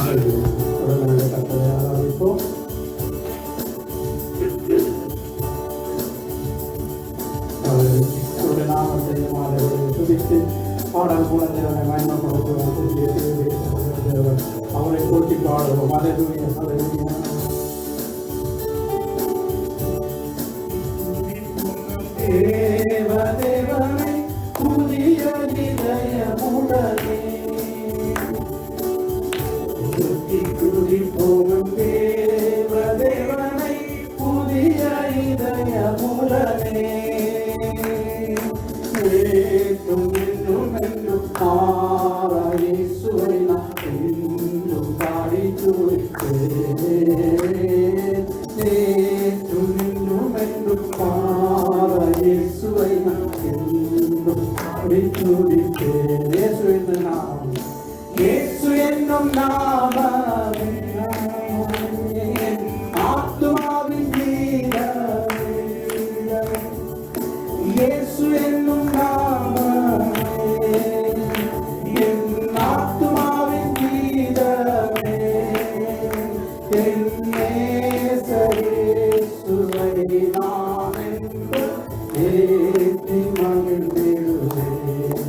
கர்த்தரை ஆராதிப்போம். நாமத்தை துதித்து பாடல் மூலத்தினை மயமப்படுத்துவோம். அவரை போட்டி பாடுவோம். அல்லேலூயா, அல்லேலூயா. தேவனை புதிய இதயமுடனே துதிப்போம். தேவனை புதிய இதயமுடனே ஏற்றும் இன்னும் என்றும் இயேசுவை நான் இன்னும் பாடி துதிப்பேன். ஏற்றும் இன்னும் என்றும் இயேசுவை நான் இன்னும் பாடி துதிப்பேன். இயேசு என்னும் நாமம், இயேசு என்னும் நாமமே ஆத்துமாவின் கீதமே. இயேசு என்னும் நாமமே என் ஆத்துமாவின் கீதமே. என் நேசர் இயேசுவை நான் என்றும் ஏற்றி மகிழ்ந்திடுவேன்.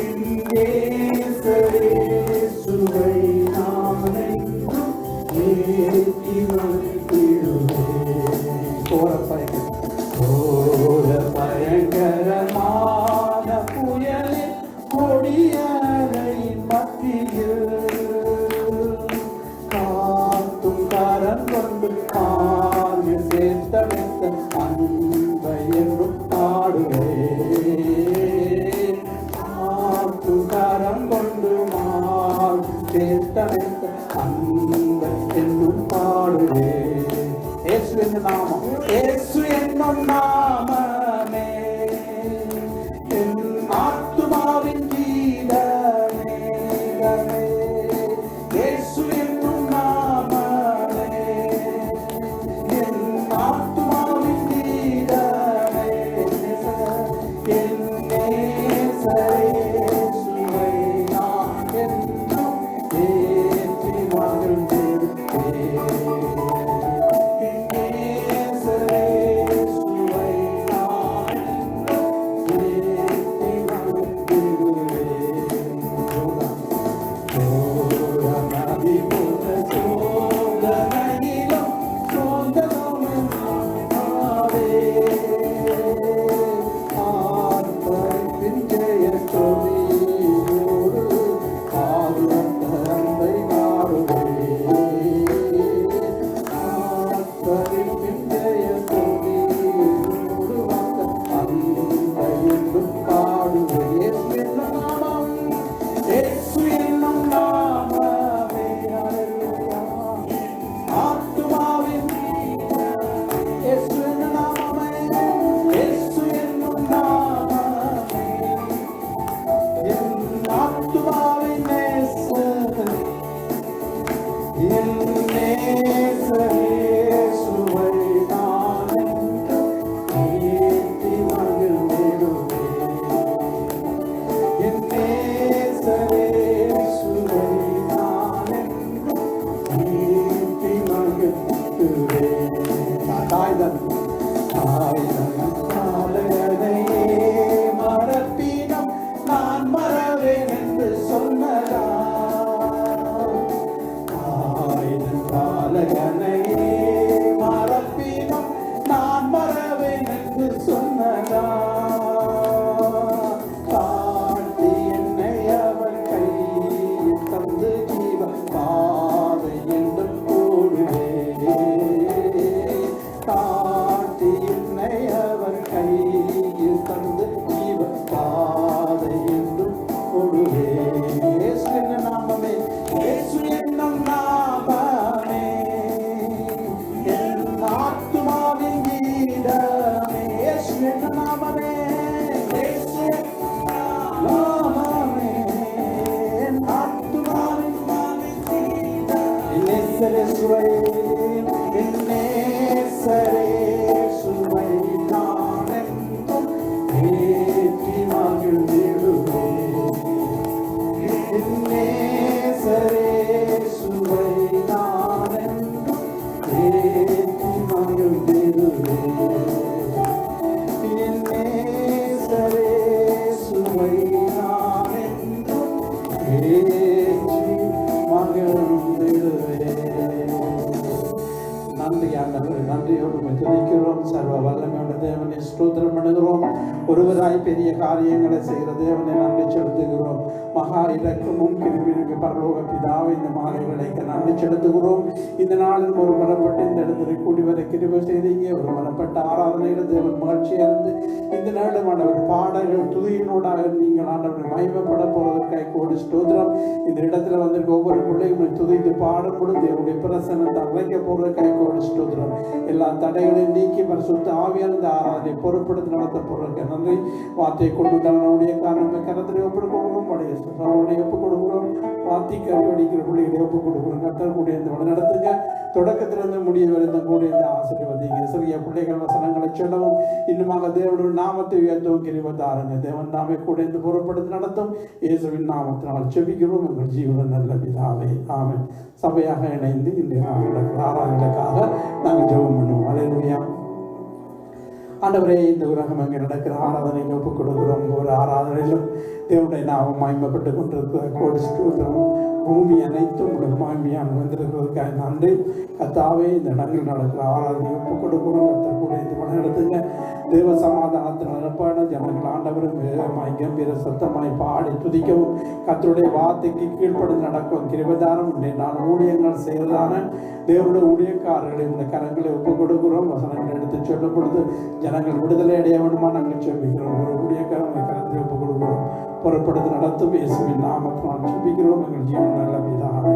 என் நேசர் இயேசுவை நான் என்றும் ஏற்றி மகிழ்ந்திடுவேன். பயங்கரமான புயலில் கொடியலை மத்தியில் காத்தும் கரம் கொண்டு கால் சேர்த்தமைத்த அன்பை என்றும் பாடுவேன். காத்தும் கரம் கொண்டு மால் சேர்த்தமைத்த அன்பை என்றும் பாடுவேன். இயேசு என்னும் நாமம், இயேசு என்னும் நாமமே என் ஆத்துமாவின் கீதமே. இயேசு என்னும் நாமமே என் ஆத்துமாவின் கீதமே. என் நேசர் இயேசுவை நான் என்றும் ஏற்றி மகிழ்ந்திருப்பேன். மறப்பினம் நான் மறவேன் என்று சொன்னதா பாலகனையே மறப்பினம் நான் மறவேன் என்று சொன்னதா. காட்டி என்னை அவன் கையில் தந்து ஜீவ பாதை என்று போடுவேன். காட்டி என்னை அவன் கையில் தந்து ஜீவ பாதை என்று அற்புதமாய் பெரிய காரியங்களை செய்கிற தேவனை நன்றி செலுத்துகிறோம். மகா இரக்கமும் கிருபையுமிக்க பரலோக பிதாவை இந்த மாலை வேளைக்கு நன்றி செலுத்துகிறோம். இந்த நாளில் ஒரு மனப்பட்டு இந்த இடத்துல கூடி வர கிருபை செய்தீங்க. ஒரு மனப்பட்ட ஆராதனையில் தேவன் மகிழ்ச்சியாக இருந்து இந்த நாளும் ஆண்டவர் பாடல்கள் துதியினோடாக நீங்கள் ஆண்டவரை மகிமைப்பட போவதற்காக கோடி ஸ்தோத்திரம். இந்த இடத்துல வந்திருக்க ஒவ்வொரு பிள்ளைகளும் துதித்து பாடும் பொழுது தேவனுடைய பிரசன்னத்தை அழைக்க போவதற்காக கோடி ஸ்தோத்திரம். எல்லா தடைகளையும் நீக்கி பரிசுத்த ஆவியான இந்த ஆராதனை பொறுப்படுத்தி நடத்த போவதற்கு நன்றி. வார்த்தையை கொண்டு தன்னுடைய காரணம் கரத்திலே ஒப்புக் கொடுக்கிறோம். அவருடைய ஒப்புக் கொடுக்கிறோம். வார்த்தை கருவடிக்கிற பிள்ளைகளை ஒப்புக் கொடுக்கிறோம். கர்த்தர் கூடிய இந்த நடத்துங்க. தொடக்கத்திலிருந்து முடிய வரை இந்த கூடிய இந்த ஆசீர்வதிங்க. சிறிய பிள்ளைகள் வசனங்களை சொல்லவும் இன்னுமாக தேவனுடைய நாமத்தை உயர்த்தவும் கிருபை தாருங்க. தேவன் நாமே கூட இந்த பொறுப்படுத்தி நடத்தும். இயேசுவின் நாமத்தினால் செபிக்கிறோம் எங்கள் ஜீவன நல்ல பிதாவே, ஆமென். சபையாக இணைந்து இந்த ஆராதனைக்காக நாங்கள் ஜெபம் பண்ணுவோம். அல்லேலூயா. ஆண்டவரே, இந்த உலகம் அங்கே நடக்கிற ஆராதனையில் ஒப்புக் கொடுக்கிறோம். ஒரு ஆராதனையிலும் தேவனுடைய நாமம் மகிமைப்பட்டு கொண்டிருக்கிற கோடி ஸ்தோத்திரம். பூமி அனைத்தும் உங்களுக்கு மகிமையாக வந்திருக்கிறதுக்காக நன்றி. கர்த்தாவே, இந்த இடங்களில் நடக்கிற ஆராதனை ஒப்புக் கொடுக்கிறோம். கர்த்தர் கூட இந்த மன நடத்துங்க. தேவ சமாதானத்தில் நடப்பான ஜனங்கள் ஆண்டவரும் வேகமாய் கம்பீர சத்தமாய் பாடி துதிக்கவும் கர்த்தருடைய வார்த்தைக்கு கீழ்ப்படிந்து நடக்கும் கிருபைதானம் நான் ஊழியங்கள் செய்வதான தேவனுடைய ஊழியக்காரர்களை இந்த கரங்களை ஒப்புக் கொடுக்கிறோம். வசனங்களை எடுத்து சொல்லும் பொழுது ஜனங்கள் விடுதலை அடைய வேண்டுமா நாங்கள் செபிக்கிறோம். ஒரு ஊழியக்காரங்களை கரத்தை ஒப்புக் கொடுக்கிறோம். பொறுப்படுத்தி நடத்தும் இயேசுவின் நாமத்தினால் செபிக்கிறோம் எங்கள் ஜீவன் நல்ல பிதாவே,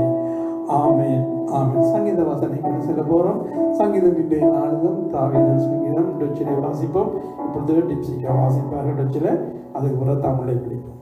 ஆமென், ஆமென். சங்கீத வாசனைகள் செல்ல போகிறோம். சங்கீதம் இன்றைய நாளிலும் தாவீதின் சங்கீதம் டொச்சிலே வாசிப்போம். இப்பொழுது டிப்சிக்கா வாசிப்பார்கள் டொச்சில். அதுக்கு பிறகு தமிழை பிடிப்போம்.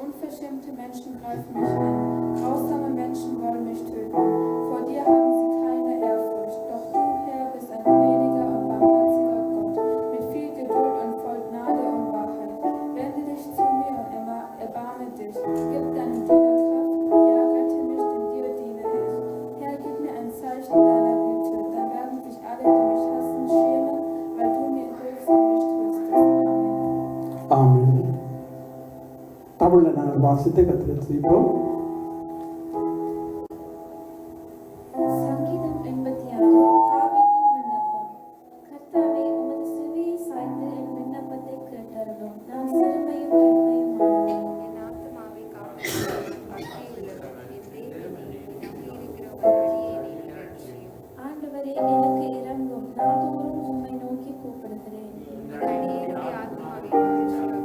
Unverschämte Menschen greifen mich an, grausame Menschen wollen mich töten. Vor dir haben sie keine Ehrfurcht, doch du, Herr, bist ein gnädiger und barmherziger Gott, mit viel Geduld und voll Gnade und Wahrheit. Wende dich zu mir und erbarme dich. Gib deinem Diener Kraft, ja, rette mich, denn dir diene ich. Herr, gib mir ein Zeichen deiner Güte, dann werden sich alle, die mich hassen, schämen, weil du mir hilfst und mich tröstest. Amen. Amen. தமிழில் நாங்கள் வாசித்து கற்றுக்கொள்வோம். சங்கீதம் 86. தாவீதின் விண்ணப்பம். கர்த்தாவே, உமது செவியை சாய்த்து என் விண்ணப்பத்தை கேட்டருளும். நான் சிறுமையும் எளிமையுமானவன். என் ஆத்துமாவை காப்பாற்றும் பக்தியுள்ளவன் என் தேவனே, நம்பியிருக்கிறவர் அடியேனை இரட்சியும். ஆண்டவரே, எனக்கு இரங்கும். நாள்தோறும் உம்மை நோக்கி கூப்பிடுகிறேன். என் அடியேனுடைய ஆத்மாவை மகிழ்ச்சியாக்கும்.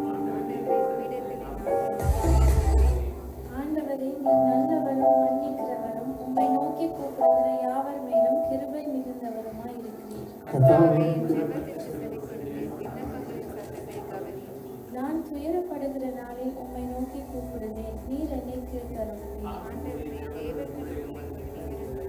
ஆண்டவரே, நீர் நல்லவரும் மன்னிக்கிறவரும் உம்மை நோக்கி கூப்பிடுகிற யாவர் மேலும் கிருபை மிகுந்தவருமாய் இருக்கிறீர். கர்த்தாவே, என் ஜெபத்திற்கு செவிகொடுத்து விண்ணப்பங்களின் சத்தத்தை கவனியும். நான் துயரப்படுகிற நாளில் உம்மை நோக்கி கூப்பிடுவேன். நீர் என்னை கேட்டருளுவீர். ஆண்டவரே, தேவர்களுடைய கிருபை.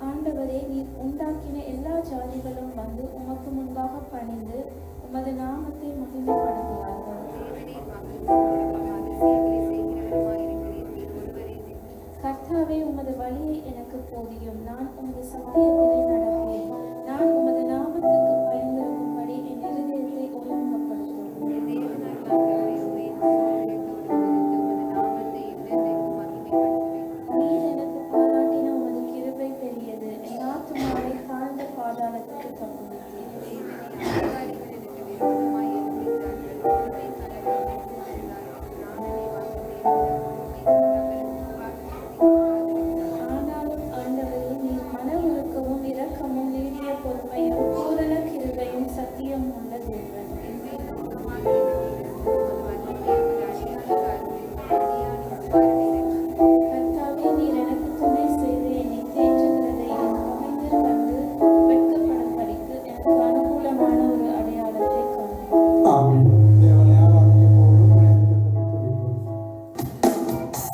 ஆண்டவரே, நீர் உண்டாக்கின எல்லா ஜாதிகளும் வந்து உமக்கு முன்பாக பணிந்து உமது நாமத்தை மகிமைப்படுத்துவார்கள். கர்த்தாவே, உமது வழியை எனக்கு போதியும். நான் உமது சத்தியத்திலே நடப்பேன். நான் உமது நாமத்துக்கு பயந்திருக்கும்படி என் இருதயத்தை ஒழுங்குபடுத்தும். நீர் எனக்கு பாராட்டின உமது கிருபை பெரியது. என் ஆத்துமாவை தாழ்ந்த பாதாளத்துக்கு தப்புவித்தீர்.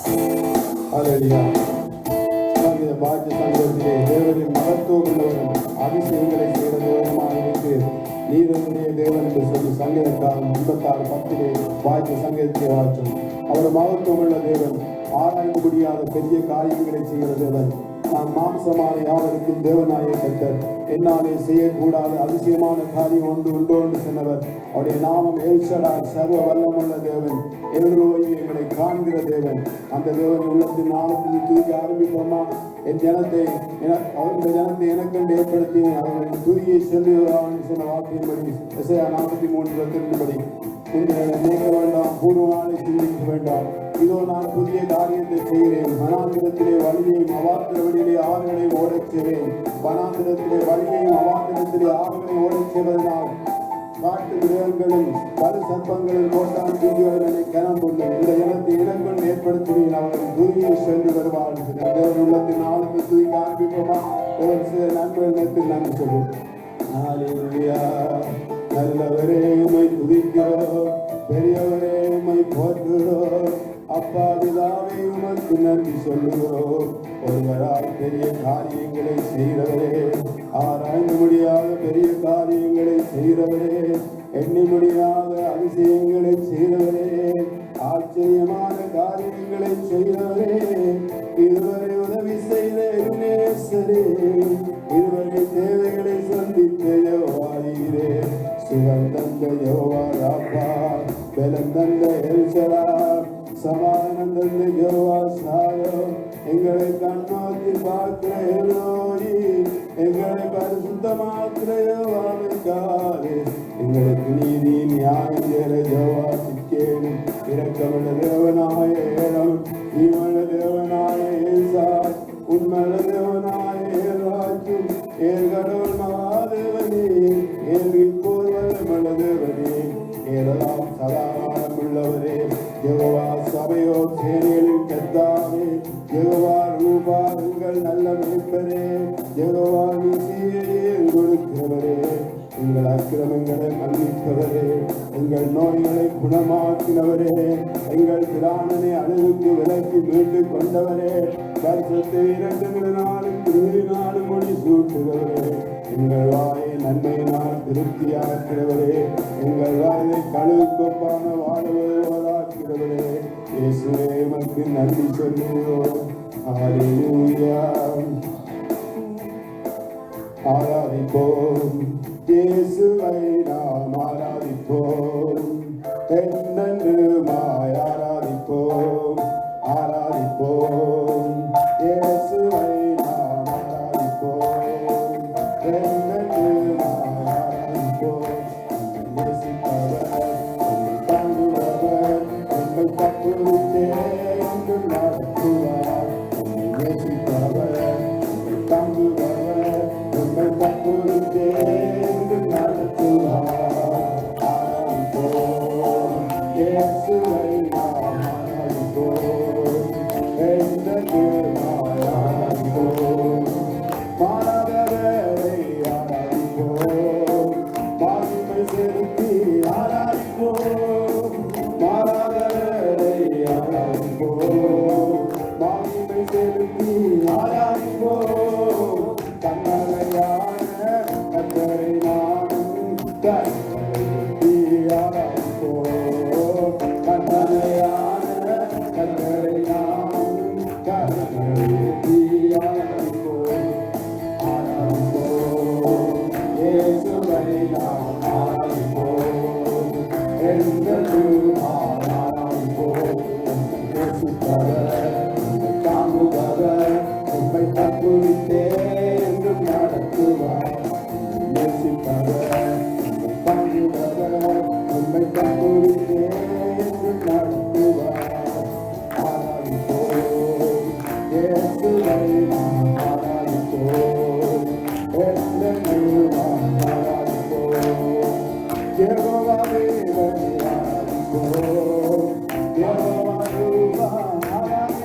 ஹல்லேலூயா. இந்த பாக்கிய சங்கத்திலே தேவனின் மகத்துவம் உள்ளவரும் அதிசயங்களை செய்கிற தேவனுமாய் இருக்கு நீதனுடைய தேவன் என்று சொல்லி சங்கீதக்காரன் 56:10 பாக்கிய சங்கீதத்தை வாற்றும். அவர் மகத்துவம் உள்ள தேவன், ஆராய்ந்து முடியாத பெரிய காரியங்களை செய்கிற தேவன். நான் மாம்சமான யாவருக்கும் தேவனாய கர்த்தர், என்னாலே செய்யக்கூடாத அதிசயமான காரியம் ஒன்று உண்டோ என்று சொன்னவர். அவருடைய நாமம் எல்ஷடாய், சர்வ வல்லமுள்ள தேவன், எல்ரோயி, எங்களை காண்கிற தேவன். அந்த தேவன் உள்ளத்தின் நாமத்தில் தூக்கி ஆரம்பிப்போமா? என் ஜனத்தை இந்த ஜனத்தை எனக்கென்று ஏற்படுத்தி அவர்கள் துதியை செல்லுகிறான் சொன்ன வாக்கின்படி எசையா 43:2 நினைக்க வேண்டாம், பூர்வ நாளை சிந்திக்க வேண்டாம். இதோ நான் புதிய காரியத்தை செய்கிறேன். வனாந்திரத்திலே வழியையும் அவாந்திர வழியிலே ஆறுகளையும் ஓடச் செய்வேன். வனாந்திரத்திலே வழியையும் அவாந்திரத்திலே ஆறுகளையும் ஓடச் செய்வதனால் காட்டு மிருகங்களும் பல சர்ப்பங்களும் கோட்டான் தீங்குகளை கனம் கொண்டு இந்த இனத்தை இடங்கள் ஏற்படுத்தினேன். அவர்கள் துதியை சென்று வருவார்கள். தேவன் உள்ளத்தின் ஆளுக்கு துதி காண்பிப்போமா? நண்பர்கள் நேரத்தில் நன்றி சொல்வோம். நல்லவரே உம்மை துதிக்கிறோம், பெரியவரே உம்மை போற்றுகிறோம். அப்பா பிதாவே உமக்கு நன்றி சொல்லுகிறோம். ஒருவரால் பெரிய காரியங்களை செய்கிறவரே, ஆராய்ந்து முடியாத பெரிய காரியங்களை செய்கிறவரே, எண்ணி முடியாத அதிசயங்களை செய்கிறவரே, ஆச்சரியமான காரியங்களை செய்கிறவரே, இதுவரை உதவி செய்த நேசரே, இதுவரை தேவைகளை சந்தித்த யோவாயிரே, சுகம் தந்த யோவா ராப்பா, பலம் தந்த எல்சரா, சமாதானம் தந்த யோவா சாரோ, எங்களை கண்ணோக்கி பார்க்கிற எல்லோரி, எங்களை பரிசுத்தமாக்கிற யோவாவுக்காரே, எங்களுக்கு நீதி நியாயம் தேர யோவா சிக்கேனும், இரக்கமுள்ள தேவனாய ஏலம், ஈமன தேவனாய ஏசாய், உண்மல தேவனாய ஏராஜும், ஏற்கடவுள் மகாதேவனே, ஏற்கிப்போர் வல்லமல தேவனே, ஏறலாம் சதாகாலம் உள்ளவரே, யெகோவா சபையோ சேனைகளின் கர்த்தாவே, யெகோவா ரூபா உங்கள் நல்ல மேய்ப்பரே, யெகோவா நீதியை கொடுக்கிறவரே, எங்கள் அக்கிரமங்களை மன்னிப்பவரே, எங்கள் நோய்களை குணமாக்கினவரே, எங்கள் பிராணனை அணுகுக்கு விலக்கி மீட்டு கொண்டவரே, வருஷத்தை 2 நாளும் 20 நாளும் மொழி சூட்டுகிறவரே, எங்கள் வாயை நன்மையினால் திருப்தியாக்கிறவரே, எங்கள் வாயை கழுவுக்கொப்பான வாழ்வதாக்கிறவரே, இயேசுவே உமக்கு நன்றி சொல்லுகிறோம். ஹல்லேலூயா. ஆராதிப்போம் இயேசுவை நாம் ஆராதிப்போம், என்னென்றுமாய் ஆராதிப்போம், ஆராதிப்போம் இயேசுவை நாம் ஆராதிப்போம், என்னென்றுமாய் ஆராதிப்போம். நேசிப்பவர், நம்மை தாங்குபவர், நம்மை தப்புவித்தே என்றும் நடத்துவார். நேசிப்பவர், நம்மை தாங்குபவர், நம்மை தப்புவித்தே என்றும் நடத்துவார். ஆராதிப்போம் இயேசுவை நாம் ஆராதிப்போம், என்றென்றுமாய் ஆராதிப்போம். மாறாதவரை ஆராதிப்போம், மகிமை செலுத்தி ஆராதிப்போம், மாறாதவரை ஆராதிப்போம், மகிமை செலுத்தி ஆராதிப்போம். கண்ணலையான கத்தரை நானும் கத்தரை ஆராதிப்போம், கண்ணலையான கத்தரை நானும் கத்தரை ஆராதிப்போம். ஆராதிப்போம் இயேசுவை நாம் ஆராதிப்போம், என்றென்றும் ஆராதிப்போம். நேசிப்பவர், நம்மை தாங்குபவர், நம்மை தப்புவித்தே என்றும் நடத்துவார். நேசிப்பவர், நம்மை தாங்குபவர், நம்மை தப்புவித்தே என்றும் நடத்துவார். ஆராதிப்போம் இயேசுவை நாம் ஆராதிப்போம், என்றென்றும் நாம் ஆராதிப்போம். யெகோவா தேவனை ஆராதிப்போம், யெகோவா ரூபா ஆராதிப்போம்,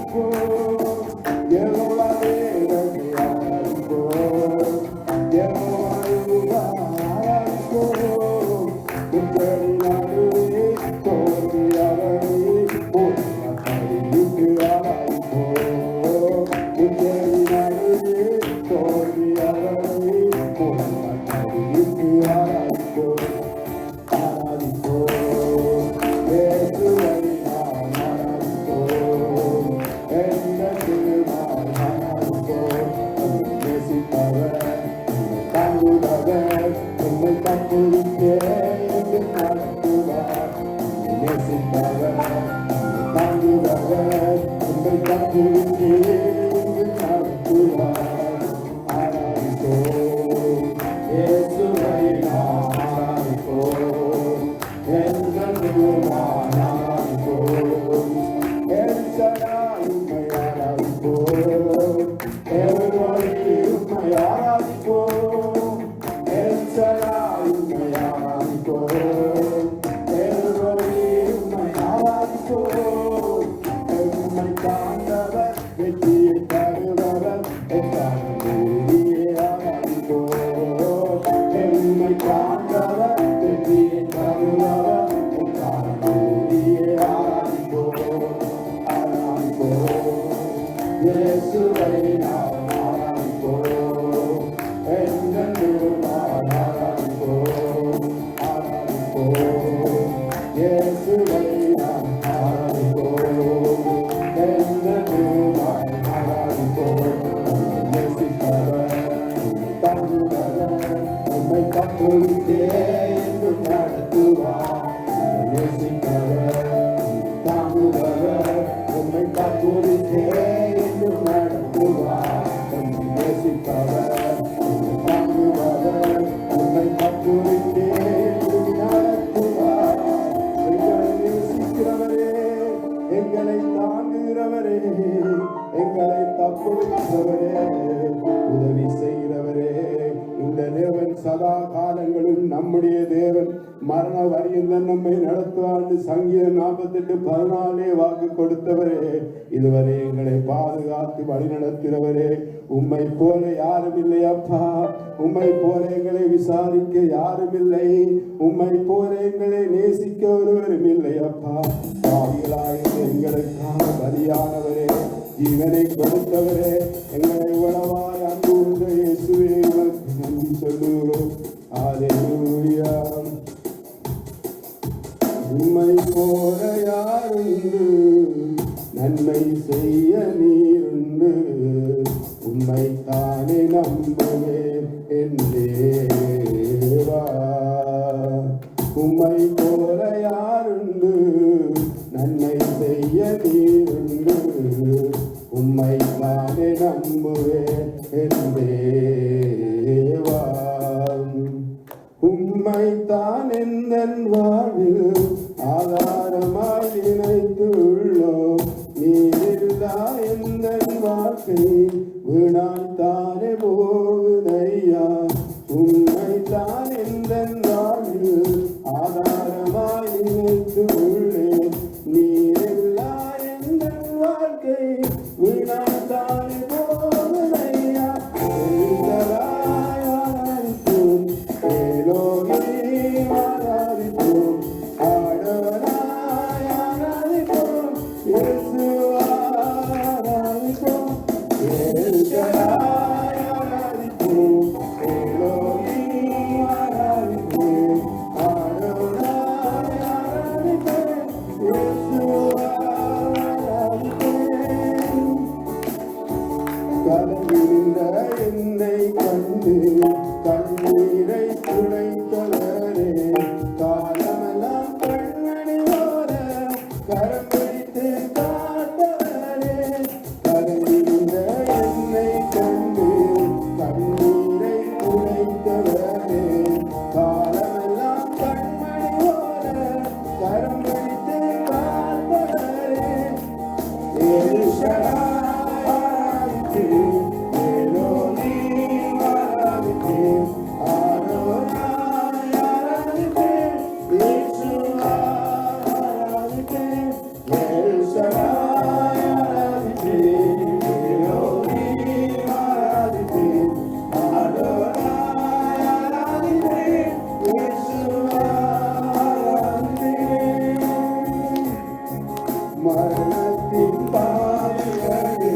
கற்றுவிட்டே நடத்துவார். ஆராதிப்போம் இயேசுவை நாம் ஆராதிப்போம். என்றென்றும் ஆராதிப்போம். என் சடாய் உம்மை ஆராதிப்போம். எவ்வளவு உம்மை ஆராதிப்போம். என் சடாய் உம்மை ஆராதிப்போம். எவ்வளவு உம்மை ஆராதிப்போம். எம்மை காண்டவர் வெற்றியை தருபவர் எக்காலத்திலே ஆராதிப்போம். எம்மை காண்டவர் வெற்றியை தருபவர் எக்காலத்திலே ஆராதிப்போம். ஆராதிப்போம் இயேசுவை நாம் ஆராதிப்போம். என்றென்றும் ஆராதிப்போம். ஆராதிப்போம் இயேசுவை நாம் ஆராதிப்போம். என்றென்றும் ஆராதிப்போம். நேசிப்பவர் தாங்குபவர் உம்மை கற்றுவிட்டே என்றும் நடத்துவார். நேசிப்பவர் தாங்குபவர் உம்மை கற்றுவிட்டே என்றும் நடத்துவார். நேசிப்பவர் தாங்குபவர் உம்மை கற்றுவிட்டே என்றும் நடத்துவார். எங்களை நேசிக்கிறவரே, எங்களை தாங்குகிறவரே, எங்களை தப்புவிக்கிறவரே, உதவி செய்கிறவரே, இந்த தேவன் சதா காலங்களும் நம்முடைய தேவன் மரண வரியந்தன் நம்மை நடத்துவார். சங்கீதம் 48:14 வாக்கு கொடுத்தவரே, இதுவரை எங்களை பாதுகாத்து வழி நடத்துகிறவரே, உம்மை போல யாரும் இல்லை அப்பா. உம்மை போல எங்களை விசாரிக்க யாரும் இல்லை. உம்மை போல எங்களை நேசிக்க ஒருவரும் இல்லை அப்பா. பாவிகளாயிருந்த எங்களுக்காக பலியானவரே, ஜீவனை கொடுத்தவரே, எங்களை உணவாய் அன்பு கொண்ட இயேசுவே, உமக்கு நன்றி சொல்லுகிறோம். ஹல்லேலூயா. உம்மை போல யாருண்டு, நன்மை செய்ய நீருண்டு, உம்மை தானே நம்புவேன் என் தேவா. உம்மை போல யாருண்டு, நன்மை செய்ய நீருண்டு, உம்மை தானே நம்புவேன் என் தேவா. உம்மை தான் எந்தன் வாழ்வில் ஆதாரமாய் நினைத்துள்ளோம். நீரில்லா எந்தன் வாழ்க்கை வீணாய்த்தானே போகுதையா. உம்மை தான் எந்தன் வாழ்வில் ஆதாரமாய் நினைத்துள்ளேன். நீரில்லா எந்தன் வாழ்க்கை வீணாய்த்தானே போகுதையா. ஆராதிப்போம் எலோஹிம், ஆராதிப்போம் அடோனாய், ஆராதிப்போம் இயேசுவா, ஆராதிப்போம் எல் ஷடாய், ஆராதிப்போம் எலோஹிம், ஆராதிப்போம் அடோனாய், ஆராதிப்போம் இயேசுவா, ஆராதிப்போம். கலங்கிருந்த என்னை கண்டு கண்ணீரை துடைத்தவரே, காலமெல்லாம் கண்மணி போல கரம் பிடித்து காத்தவரே. கலங்கிருந்த என்னை கண்டு கண்ணீரை துடைத்தவரே, காலமெல்லாம் கண்மணி போல கரம் பிடித்து காத்தவரே. எல் ஷடாய் ஆராதிப்பேன், எலோஹிம் ஆராதிப்பேன், அடோனாய் ஆராதிப்பேன், இயேசுவா ஆராதிப்பேன். எல் ஷடாய் ஆராதிப்பேன், எலோஹிம் ஆராதிப்பேன், அடோனாய் ஆராதிப்பேன், இயேசுவா ஆராதிப்பேன். மரணத்தின் பாதைகளில்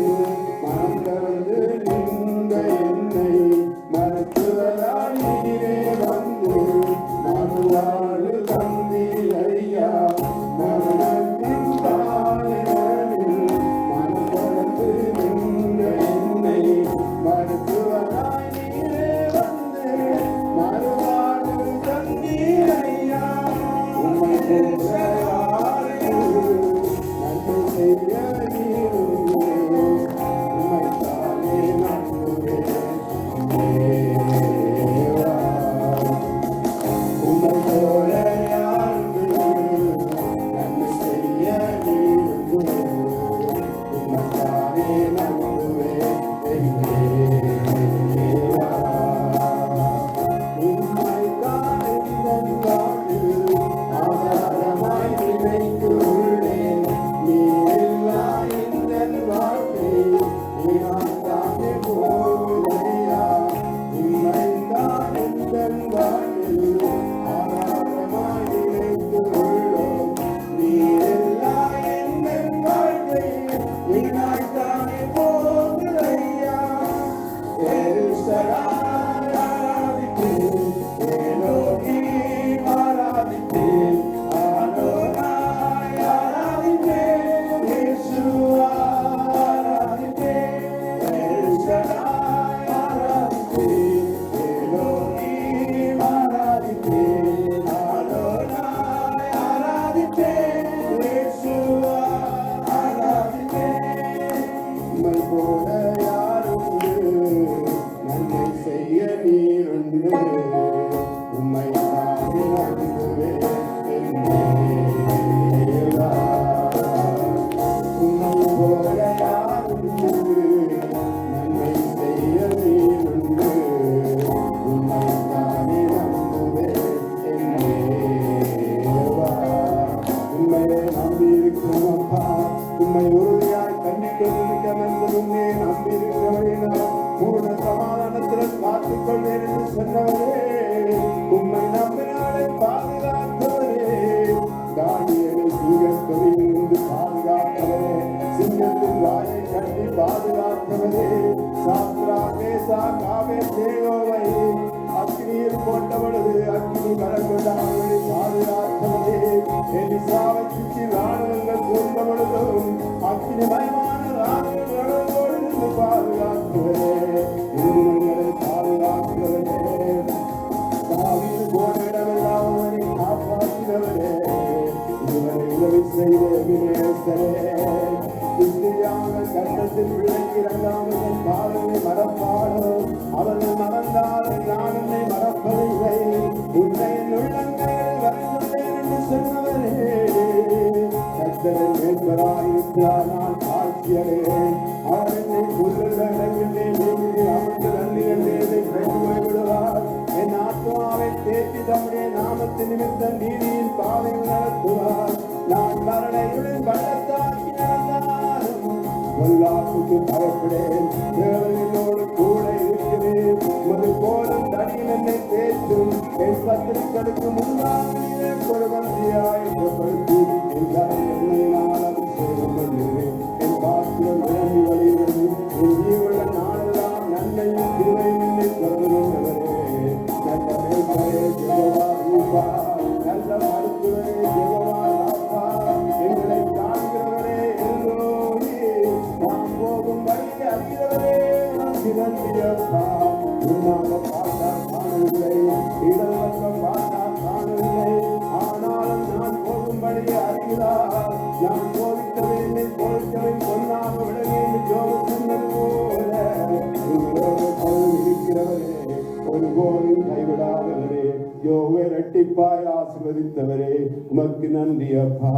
உமக்கு நன்றி அப்பா.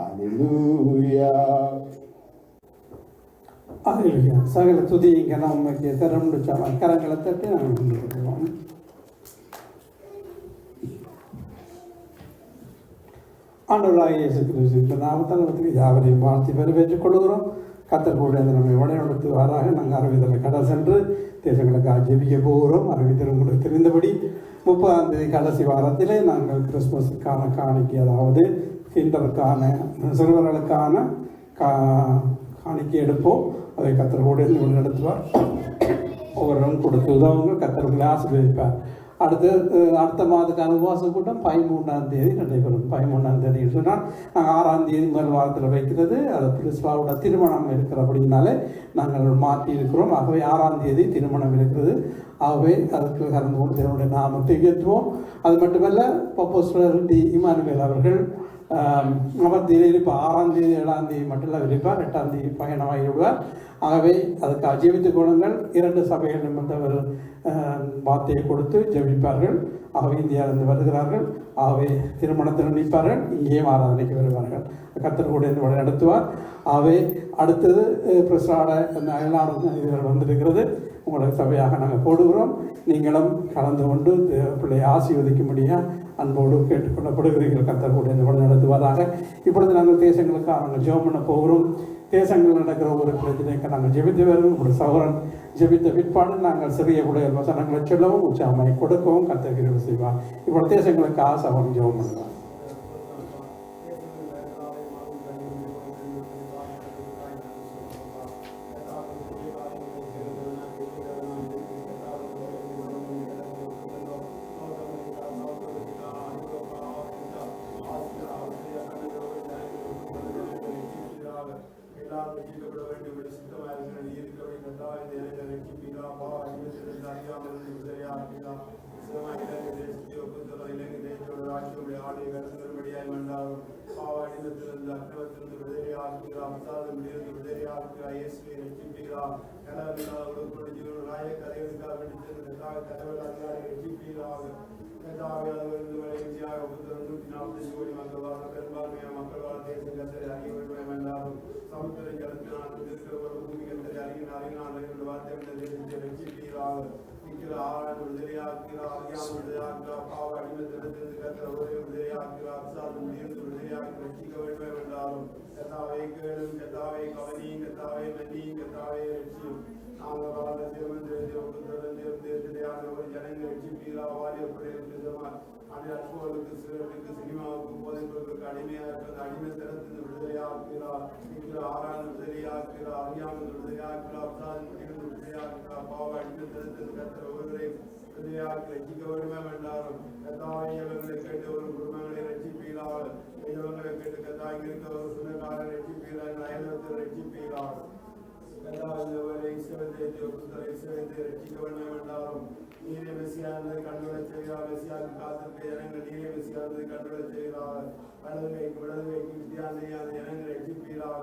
அல்லேலூயா. அல்லேலூயா. சகல துதிங்க நமக்கு தரம் கரங்களை தட்டி நாம் ஆண்டவராகிய இயேசு கிறிஸ்து இந்த நாமத்தில் யாவரையும் வாழ்த்தி வரவேற்றுக் கொள்கிறோம். கத்தர் கூட நம்மை வழிநடத்துவாராக. நாங்கள் அறிவித்தலை கடை சென்று தேசங்களுக்காக ஜெபிக்க போகிறோம். அறிவித்தல் உங்களுக்கு தெரிந்தபடி 30ஆம் தேதி கடைசி வாரத்திலே நாங்கள் கிறிஸ்மஸுக்கான காணிக்கை, அதாவது கிண்டருக்கான சிறுவர்களுக்கான காணிக்கை எடுப்போம். அதை கத்தர் கூட நடத்துவார். ஒவ்வொருவரும் கொடுத்து உதவுங்க. கத்தர்களை ஆசீர்வதிப்பார். அடுத்த மாதத்துக்கான உபவாச கூட்டம் 13ஆம் தேதி நடைபெறும். 13ஆம் தேதி சொன்னால் நாங்கள் 6ஆம் தேதி முதல் வாரத்தில் வைக்கிறது. அது பிரிஸ்பாவோட திருமணம் இருக்கிறபடினாலே நாங்கள் மாற்றி இருக்கிறோம். ஆகவே 6ஆம் தேதி திருமணம் இருக்கிறது. ஆகவே அதுக்கு கலந்து கொண்டு தேவனுடைய நாமத்தை ஏற்றுவோம். அது மட்டுமல்ல, அப்போஸ்தலர் டி. இமானுவேல் அவர்கள் அவர் இருப்பார். 6ஆம் தேதி 7ஆம் தேதி மட்டும் இருப்பார். 8ஆம் தேதி பயணமாகி விடுவார். ஆகவே அதுக்கு ஜீவித்துக் கொள்ளுங்கள். 2 சபைகள் வந்தவர் வார்த்தையை கொடுத்து ஜெபிப்பார்கள். ஆகவே இந்தியாவிலிருந்து வருகிறார்கள். ஆகவே திருமணத்தில் நிற்பார்கள், இங்கேயும் ஆராதனைக்கு வருவார்கள். கர்த்தர் கூட இந்த வழி நடத்துவார். ஆகவே அடுத்தது பிரசாட அயல்நாடு இதுகள் வந்திருக்கிறது. உங்களுக்கு சபையாக நாங்கள் போடுகிறோம். நீங்களும் கலந்து கொண்டு பிள்ளையை ஆசீர்வதிக்கும்படியாக அன்போடு கேட்டுக்கொள்ளப்படுகிறீர்கள். கர்த்தர் கூட இந்த வழி நடத்துவதாக. இப்பொழுது நாங்கள் தேசங்களுக்காக நாங்கள் ஜெபம் பண்ண போகிறோம். தேசங்களில் நடக்கிற ஒரு பிரச்சனைக்கு நாங்கள் ஜெபித்து வருவோம். ஒரு சகோதரன் ஜெபித்த பிற்பாடு நாங்கள் சிறிய உடைய வசனங்களை சொல்லவும் உற்சாகமாய் கொடுக்கவும் கர்த்தர் கிருபை செய்வார். இப்பொழுது தேசங்களுக்காக சகோதரன் ஜெபம் பண்ணுவார். சினிமாவுக்கும் போதைப்பொருட்களுக்கு அடிமையாக இருக்கிறது அடிமைத்தனத்திலிருந்து விடுதலையாக்குகிறார். ஆறாண்டு விடுதலையாக்குகிறார். அறியாமல் விடுதலையாக்குகிறார். அப்சாதிலிருந்து விடுதலையாக்குகிறார். பாவ அடிமைத்தனத்திலிருந்து கர்த்தர் ஒருவரை விடுதலையாக்கி ரட்சிக்க வேண்டுமே என்றாலும் கர்த்தாவை இவர்களை கேட்டு ஒரு குடும்பங்களை ரட்சிப்பீராக. இவர்களை கேட்டு கர்த்தாய் இருக்க ஒரு சொந்தக்காரரை ரட்சிப்பீராக. அயலத்தில் ரட்சிப்பீராக. கர்த்தாவை இஸ்ரவேலை ரட்சிக்க வேண்டுமே என்றாலும் நீரே மெசியானதை கண்டுவிட செய்கிறார். மெசியாவுக்கு காத்திருக்க ஜனங்கள் நீரே மெசியானதை கண்டுவிட செய்கிறார். வலதுகைக்கு வித்தியாசையான ஜனங்களை ரட்சிப்பீராக.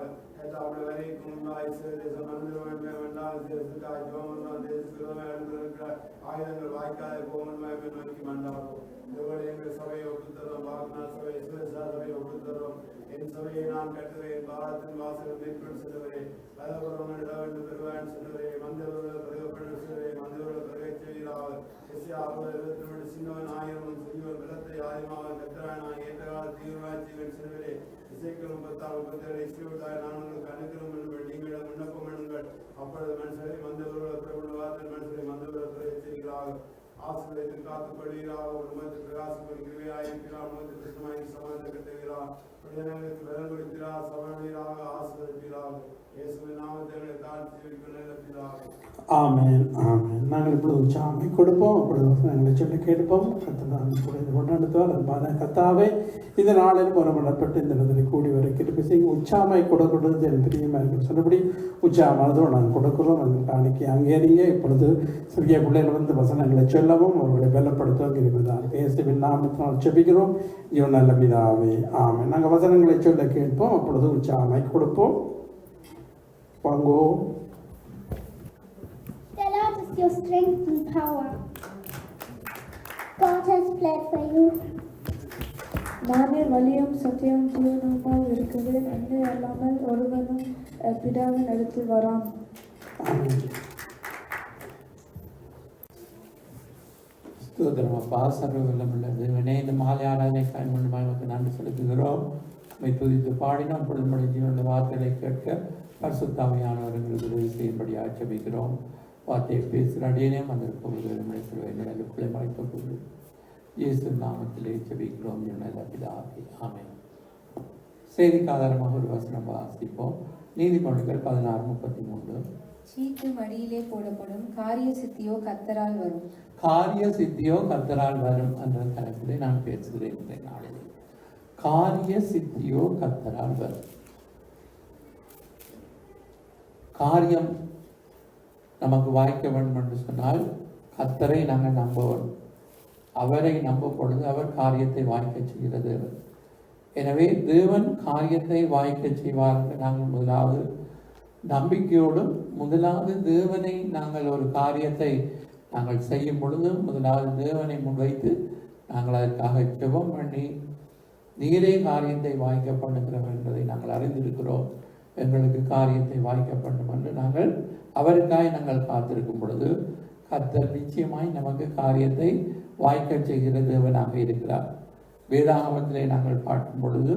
அவருடைய வரைக்கும் முன்பாக இஸ்ரவேல் தேசம் மறந்துட வேண்டுமே என்றால் தேசத்துக்காக ஜெபம் தேசத்துக்கு எழுந்திருக்கிற ஆயுதங்கள் வாய்க்காத போகணுமே நோக்கி மண்டாகும். இதுவரை எங்கள் சபையை ஒப்புத்தரும். பாக்னா சபை சபையை ஒப்புத்தரும். என் சபையை நான் கட்டுவேன். பாரத்தின் வாசல் மேற்கொண்டு செல்லுவேன். பலபுரம் இட வேண்டும் பெறுவேன் செல்லுவேன். மந்திரர்கள் பெருகப்பட்டு செல்வேன். மந்திரர்கள் பெருகை செய்கிறார். சின்னவன் ஆயிரம் சிறுவன் விலத்தை ஆதிமாவன் கத்திராயன் ஏற்ற கால தீவிரவாட்சிகள் செல்வரே. இசைக்களும் 37 இஸ்ரவேல் நான்கு கணக்கிலும் நீங்களிடம் விண்ணப்பம் எண்ணுங்கள். அப்பொழுது மனுஷரை மந்திரர்கள் பிரபுண வார்த்தை மனுஷரை மந்திரர்கள் பெருகை செய்கிறார்கள். ஆசிரியத்தை காத்துக் கொள்கிறார். உண்மத்தில் பிரகாசப்படி கிருவையாயிருக்கிறார். உண்மத்தில் கிருஷ்ணமாய் சமாளத்தை கட்டுகிறார். ஜனங்களுக்கு பலன் கொடுக்கிறார். சமணீராக ஆசீர்வதிக்கிறார். இயேசுவின் நாமத்தை தாழ்த்தி நிலப்பினார். ஆமென் ஆமென். நாங்கள் இப்பொழுது உற்சாகமை கொடுப்போம். அப்பொழுது நாங்களை சொல்லி கேட்போம். கொண்டாடுத்துவார். அன்பான கர்த்தாவே, இந்த நாளில் புறப்படப்பட்டு இந்த இடத்தில் கூடி வரை கிருபை செய்யும். உற்சாகமை கொடுக்கிறது என் பிரியமாக சொன்னபடி உற்சாகமானதோடு நாங்கள் கொடுக்கிறோம். அந்த காணிக்கை அங்கேறிங்க. இப்பொழுது சிறிய பிள்ளைகள் வந்து வசனங்களை சொல்லவும் அவர்களை பலப்படுத்தவும் கிருபைதான். இயேசுவின் நாமத்தினால் ஜெபிக்கிறோம். இவன் நல்ல பிதாவே ஆமென். நாங்கள் வசனங்களை சொல்ல கேட்போம். அப்பொழுது உற்சாகமை கொடுப்போம். வாங்கோ. The Lord is your strength and power. God has fled for you. நானே வழியும் சத்தியம் ஜீவனுமாய் இருக்கிறேன். என்னை அல்லாமல் ஒருவனும் பிதாவின் இடத்தில் வரான். ஸ்தோத்திரம் அப்பா. சர்வ வல்லமுள்ள தேவனே, இந்த மாலை ஆராதனை கண்மூலமாக நமக்கு நன்றி செலுத்துகிறோம். துதித்து பாடினோம். பொழுதுமுறை ஜீவனுள்ள வார்த்தைகளை கேட்க பரிசுத்தாவியானவர்களுக்கு உதவி செய்யும்படி ஆட்சேபிக்கிறோம். வார்த்தையை பேசுகிற அடியேனே வந்திருப்பவர்கள் பிள்ளை மறைப்பது இயேசு நாமத்திலே ஜெபிக்கிறோம். நல்ல பிதாவே ஆமென். செய்திக்கு ஆதாரமாக ஒரு வசனம் வாசிப்போம். நீதிமொழிகள் 16:33. சீட்டு மடியிலே போடப்படும் காரிய சித்தியோ கர்த்தரால் வரும். காரிய சித்தியோ கர்த்தரால் வரும் என்ற தலைப்பிலே நான் பேசுகிறேன் இந்த நாளில். காரிய சித்தியோ கர்த்தரால் வரும். காரியம் நமக்கு வாய்க்க வேண்டும் என்று சொன்னால் கர்த்தரை நாங்கள் நம்பவும், அவரை நம்பும் பொழுது அவர் காரியத்தை வாய்க்க செய்கிறது. எனவே தேவன் காரியத்தை வாய்க்க செய்வார் என்று நாங்கள் முதலாவது நம்பிக்கையோடும், முதலாவது தேவனை நாங்கள் ஒரு காரியத்தை நாங்கள் செய்யும் பொழுது முதலாவது தேவனை முன்வைத்து நாங்கள் அதற்காக ஜெபம் பண்ணி நீரே காரியத்தை வாய்க்க பண்ணுகிறவர் என்பதை நாங்கள் அறிந்திருக்கிறோம். எங்களுக்கு காரியத்தை வாய்க்க பண்ணும் என்று நாங்கள் அவருக்காய் நாங்கள் காத்திருக்கும் பொழுது கர்த்தர் நிச்சயமாய் நமக்கு காரியத்தை வாய்க்க செய்கிற தேவனாக இருக்கிறார். வேதாகமத்திலே நாங்கள் பார்க்கும் பொழுது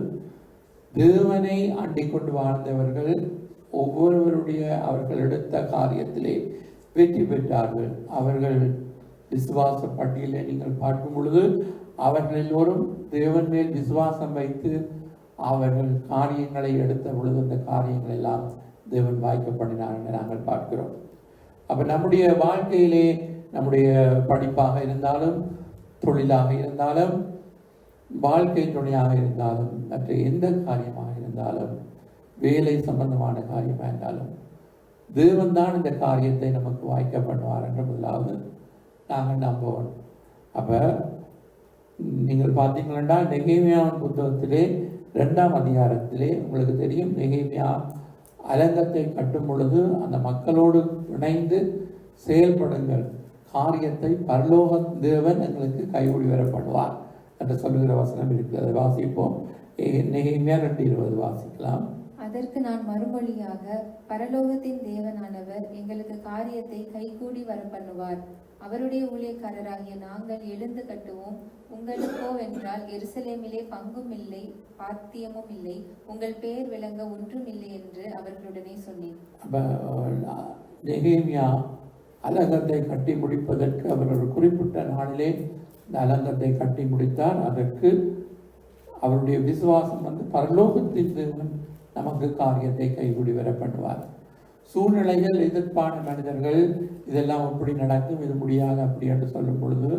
தேவனை அண்டிக் கொண்டு வாழ்ந்தவர்கள் ஒவ்வொருவருடைய அவர்கள் எடுத்த காரியத்திலே வெற்றி பெற்றார்கள். அவர்கள் விசுவாச பட்டியலை நீங்கள் பார்க்கும் பொழுது அவர்கள் எல்லோரும் தேவன் மேல் விசுவாசம் வைத்து அவர்கள் காரியங்களை எடுத்த பொழுது அந்த காரியங்கள் எல்லாம் தேவன் வாய்க்க பண்ணினார் என்று நாங்கள் பார்க்கிறோம். அப்ப நம்முடைய வாழ்க்கையிலே நம்முடைய படிப்பாக இருந்தாலும் தொழிலாக இருந்தாலும் வாழ்க்கை துணையாக இருந்தாலும் மற்ற எந்த காரியமாக இருந்தாலும் வேலை சம்பந்தமான காரியமாக இருந்தாலும் தேவன் தான் இந்த காரியத்தை நமக்கு வாய்க்க பண்ணுவார் என்று முதலாவது நாங்கள் நம்புவோம். அப்ப நீங்கள் பார்த்தீங்கன்னா நெகேமியாவின் புத்தகத்திலே 2ஆம் அதிகாரத்திலே உங்களுக்கு தெரியும், நெகேமியா அலங்கத்தை கட்டும் பொழுது அந்த மக்களோடு இணைந்து செயல்படுங்கள், காரியத்தை பரலோக தேவன் எங்களுக்கு கைகூடி வரப்படுவார் என்று சொல்லுகிற வசனம் இருக்குது. அதை வாசிப்போம். நெகேமியா 2:20 வாசிக்கலாம். அதற்கு நான் மறுமொழியாக, பரலோகத்தின் தேவனானவர் எங்களுக்கு காரியத்தை கைகூடி வர பண்ணுவார். அவருடைய ஊழியக்காரராகிய நாங்கள் எழுந்து கட்டுவோம். உங்களுக்கோ வென்றால் எருசலேமிலே பங்கும் இல்லை, பாத்தியமும் இல்லை, உங்கள் பெயர் விளங்க ஒன்றும் இல்லை என்று அவர்களுடனே சொன்னேன். நெகேமியா அலங்கத்தை கட்டி முடிப்பதற்கு அவர் ஒரு குறிப்பிட்ட நாளிலே இந்த அலங்கத்தை கட்டி முடித்தார். அதற்கு அவருடைய விசுவாசம் பரலோகத்தின் தேவன் நமக்கு காரியத்தை கைகூடி வர பண்ணுவார். சூழ்நிலைகள், எதிர்ப்பான மனிதர்கள் இதெல்லாம் எப்படி நடக்கும், இது முடியாது அப்படி என்று சொல்லும் பொழுது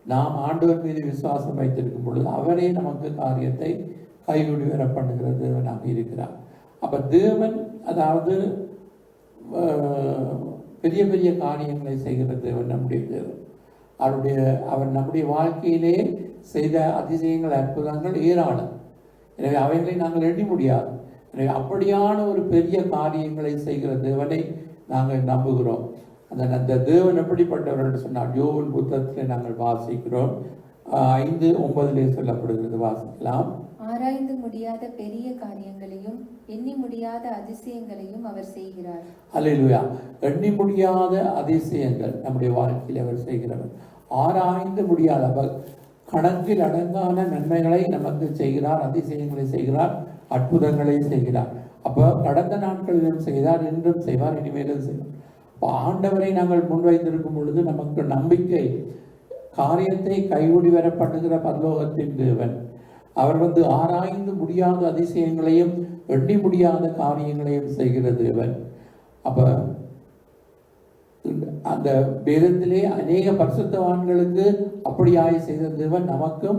நாம் ஆண்டவர் மீது விசுவாசம் வைத்திருக்கும் பொழுது அவரே நமக்கு காரியத்தை கைகூடி வர பண்ணுகிற தேவனாக இருக்கிறார். அப்ப தேவன் அதாவது பெரிய பெரிய காரியங்களை செய்கிற தேவன் நம்முடைய தேவன். அவர் நம்முடைய வாழ்க்கையிலே செய்த அதிசயங்கள், அற்புதங்கள் ஏராளம். எனவே அவைகளை நாங்கள் எண்ணி முடியாது. எனவே அப்படியான ஒரு பெரிய காரியங்களை செய்கிற தேவனை நாங்கள் நம்புகிறோம். அந்த தேவன் எப்படிப்பட்டவர் என்று சொன்னால் யோவின் புத்தகத்தில் நாங்கள் வாசிக்கிறோம். 5:9 சொல்லப்படுகிறது, வாசிக்கலாம். ஆராய்ந்து முடியாத பெரிய காரியங்களையும் எண்ணி முடியாத அதிசயங்களையும் அவர் செய்கிறார். அல்லேலூயா. எண்ணி முடியாத அதிசயங்கள் நம்முடைய வாழ்க்கையில் அவர் செய்கிறவர். ஆராய்ந்து முடியாத, அவர் கணக்கில் அடங்கான நன்மைகளை நமக்கு செய்கிறார், அதிசயங்களை செய்கிறார், அற்புதங்களை செய்கிறார். அப்போ கடந்த நாட்களிலும் செய்தார், இன்றும் செய்வார், இனிமேலும் செய்வார். இப்போ ஆண்டவரை நாங்கள் முன்வைத்திருக்கும் பொழுது நமக்கு நம்பிக்கை, காரியத்தை கைகூடி வரப்படுகிற பரலோகத்தின் தேவன். அவர் ஆராய்ந்து முடியாத அதிசயங்களையும் எண்ணி முடியாத காரியங்களையும் செய்கிற தேவன். அப்ப அந்த வேதத்திலே அநேக பரிசுத்தவான்களுக்கு அப்படியாய் செய்த தேவன் நமக்கும்,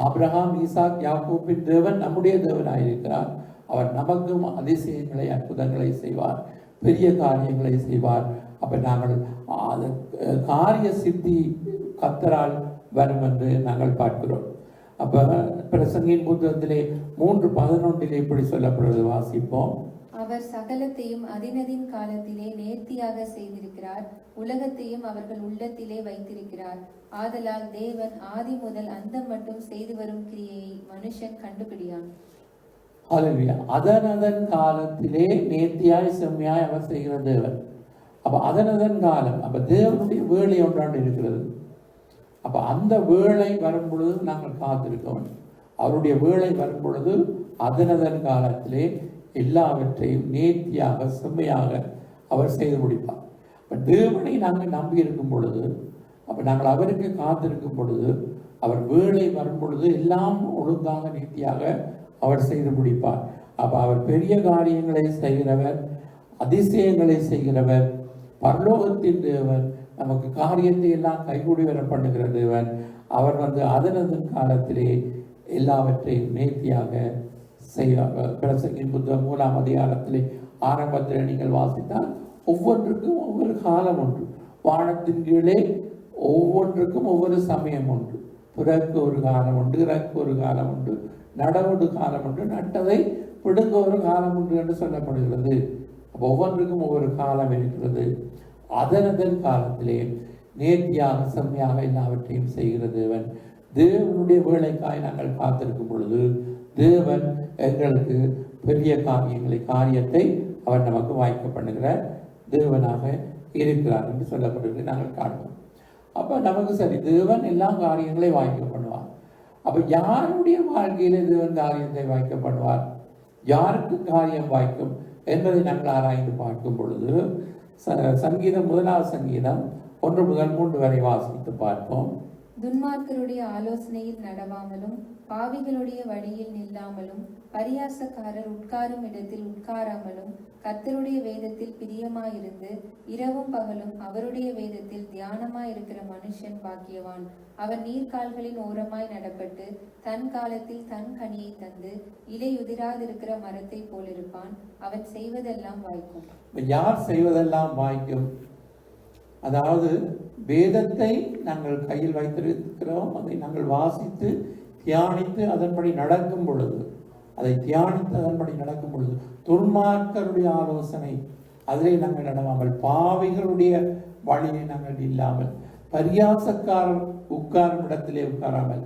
ஆபிரகாம், ஈசாக், யாக்கோபின் தேவன் நம்முடைய தேவனாயிருக்கிறார். அவர் நமக்கும் அதிசயங்களை, அற்புதங்களை செய்வார், பெரிய காரியங்களை செய்வார். அப்ப நாங்கள் காரிய சித்தி கர்த்தரால் வரும் என்று நாங்கள் பார்க்கிறோம். அப்ப பிரசங்கின் புத்தகத்திலே 3:11 இப்படி சொல்லப்படுவது, வாசிப்போம். அவர் சகலத்தையும் அதினதின் காலத்திலே நேர்த்தியாக செய்திருக்கிறார், உலகத்தையும் அவர்கள் உள்ளத்திலே வைத்திருக்கிறார். ஆதலால் தேவன் ஆதி முதல் அந்தம் மட்டும் செய்து வரும் கிரியையை மனுஷன் கண்டுபிடியான். அதனதன் காலத்திலே நேர்த்தியாய் செம்மையாய் அவர் செய்கிற தேவன். அப்ப அதனதன் காலம், அப்ப தேவனுடைய வேலை ஒன்றாண்டு இருக்கிறது. அப்ப அந்த வேளை வரும் பொழுது நாங்கள் காத்திருக்கோம். அவருடைய வேளை வரும் பொழுது அதனதன் காலத்திலே எல்லாவற்றையும் நேர்த்தியாக செம்மையாக அவர் செய்து முடிப்பார். அப்ப தேவனை நாங்கள் நம்பி இருக்கும் பொழுது, அப்ப நாங்கள் அவருக்கு காத்திருக்கும் பொழுது, அவர் வேளை வரும் பொழுது எல்லாம் ஒழுங்காக நேர்த்தியாக அவர் செய்து முடிப்பார். அப்ப அவர் பெரிய காரியங்களை செய்கிறவர், அதிசயங்களை செய்கிறவர், பரலோகத்தின் தேவன், நமக்கு காரியத்தை எல்லாம் கைகூடி வர பண்ணுகிற தேவன். அவர் அதனதன் காலத்திலே எல்லாவற்றையும் நேர்த்தியாக செய்வார். பிரசங்கின் புத்தகம் 3ஆம் அதிகாரத்திலே ஆரம்பத்தில் நீங்கள் வாசித்தால் ஒவ்வொன்றுக்கும் ஒவ்வொரு காலம் உண்டு. வானத்தின் கீழே ஒவ்வொன்றுக்கும் ஒவ்வொரு சமயம் உண்டு. பிறகு ஒரு காலம் உண்டு, இறக்கு ஒரு காலம் உண்டு, நடவுடு காலம் உண்டு, நட்டதை பிடுங்க ஒரு காலம் உண்டு என்று சொல்லப்படுகிறது. ஒவ்வொன்றுக்கும் ஒவ்வொரு காலம் இருக்கிறது. அதனதன் காலத்திலே நேர்த்தியாக செம்மையாக எல்லாவற்றையும் செய்கிற தேவன். தேவனுடைய வேலைக்காய் நாங்கள் காத்திருக்கும் பொழுது தேவன் எங்களுக்கு பெரிய காரியத்தை அவர் நமக்கு வாய்க்க பண்ணுகிற தேவனாக இருக்கிறார் என்று சொல்லப்படுகிறது நாங்கள் காணுவோம். அப்ப நமக்கு சரி, தேவன் எல்லா காரியங்களையும் வாய்க்க பண்ணுவார். அப்ப யாருடைய வாழ்க்கையில தேவன் காரியத்தை வாய்க்க பண்ணுவார், யாருக்கு காரியம் வாய்க்கும் என்பதை நாங்கள் ஆராய்ந்து பார்க்கும் பொழுது சங்கீதம் 1 சங்கீதம் 1 முதல் 3 வரை வாசித்து பார்ப்போம். துன்மார்க்கருடைய ஆலோசனையில் நடவாமலும் பாவிகளுடைய வழியில் நில்லாமலும் பரியாசக்காரர் உட்காரும் இடத்தில் உட்காராமலும் கர்த்தருடைய வேதத்தில் பிரியமாயிருந்து இரவும் பகலும் அவருடைய வேதத்தில் தியானமாயிருக்கிற மனுஷன் பாக்கியவான். அவன் நீர்க்கால்களின் ஓரமாய் நடப்பட்டு தன் காலத்தில் தன் கனியை தந்து இலையுதிராதிருக்கிற மரத்தை போலிருப்பான். அவன் செய்வதெல்லாம் வாய்க்கும். யார் செய்வதெல்லாம் வாய்க்கும்? அதாவது வேதத்தை நாங்கள் கையில் வைத்திருக்கிறோம், அதை நாங்கள் வாசித்து தியானித்து அதன்படி நடக்கும் பொழுது, துன்மார்க்கருடைய ஆலோசனை அதிலே நாங்கள் நடவாமல், பாவிகளுடைய வழியை நாங்கள் இல்லாமல், பரியாசக்காரர் உட்காரும் இடத்திலே உட்காராமல்,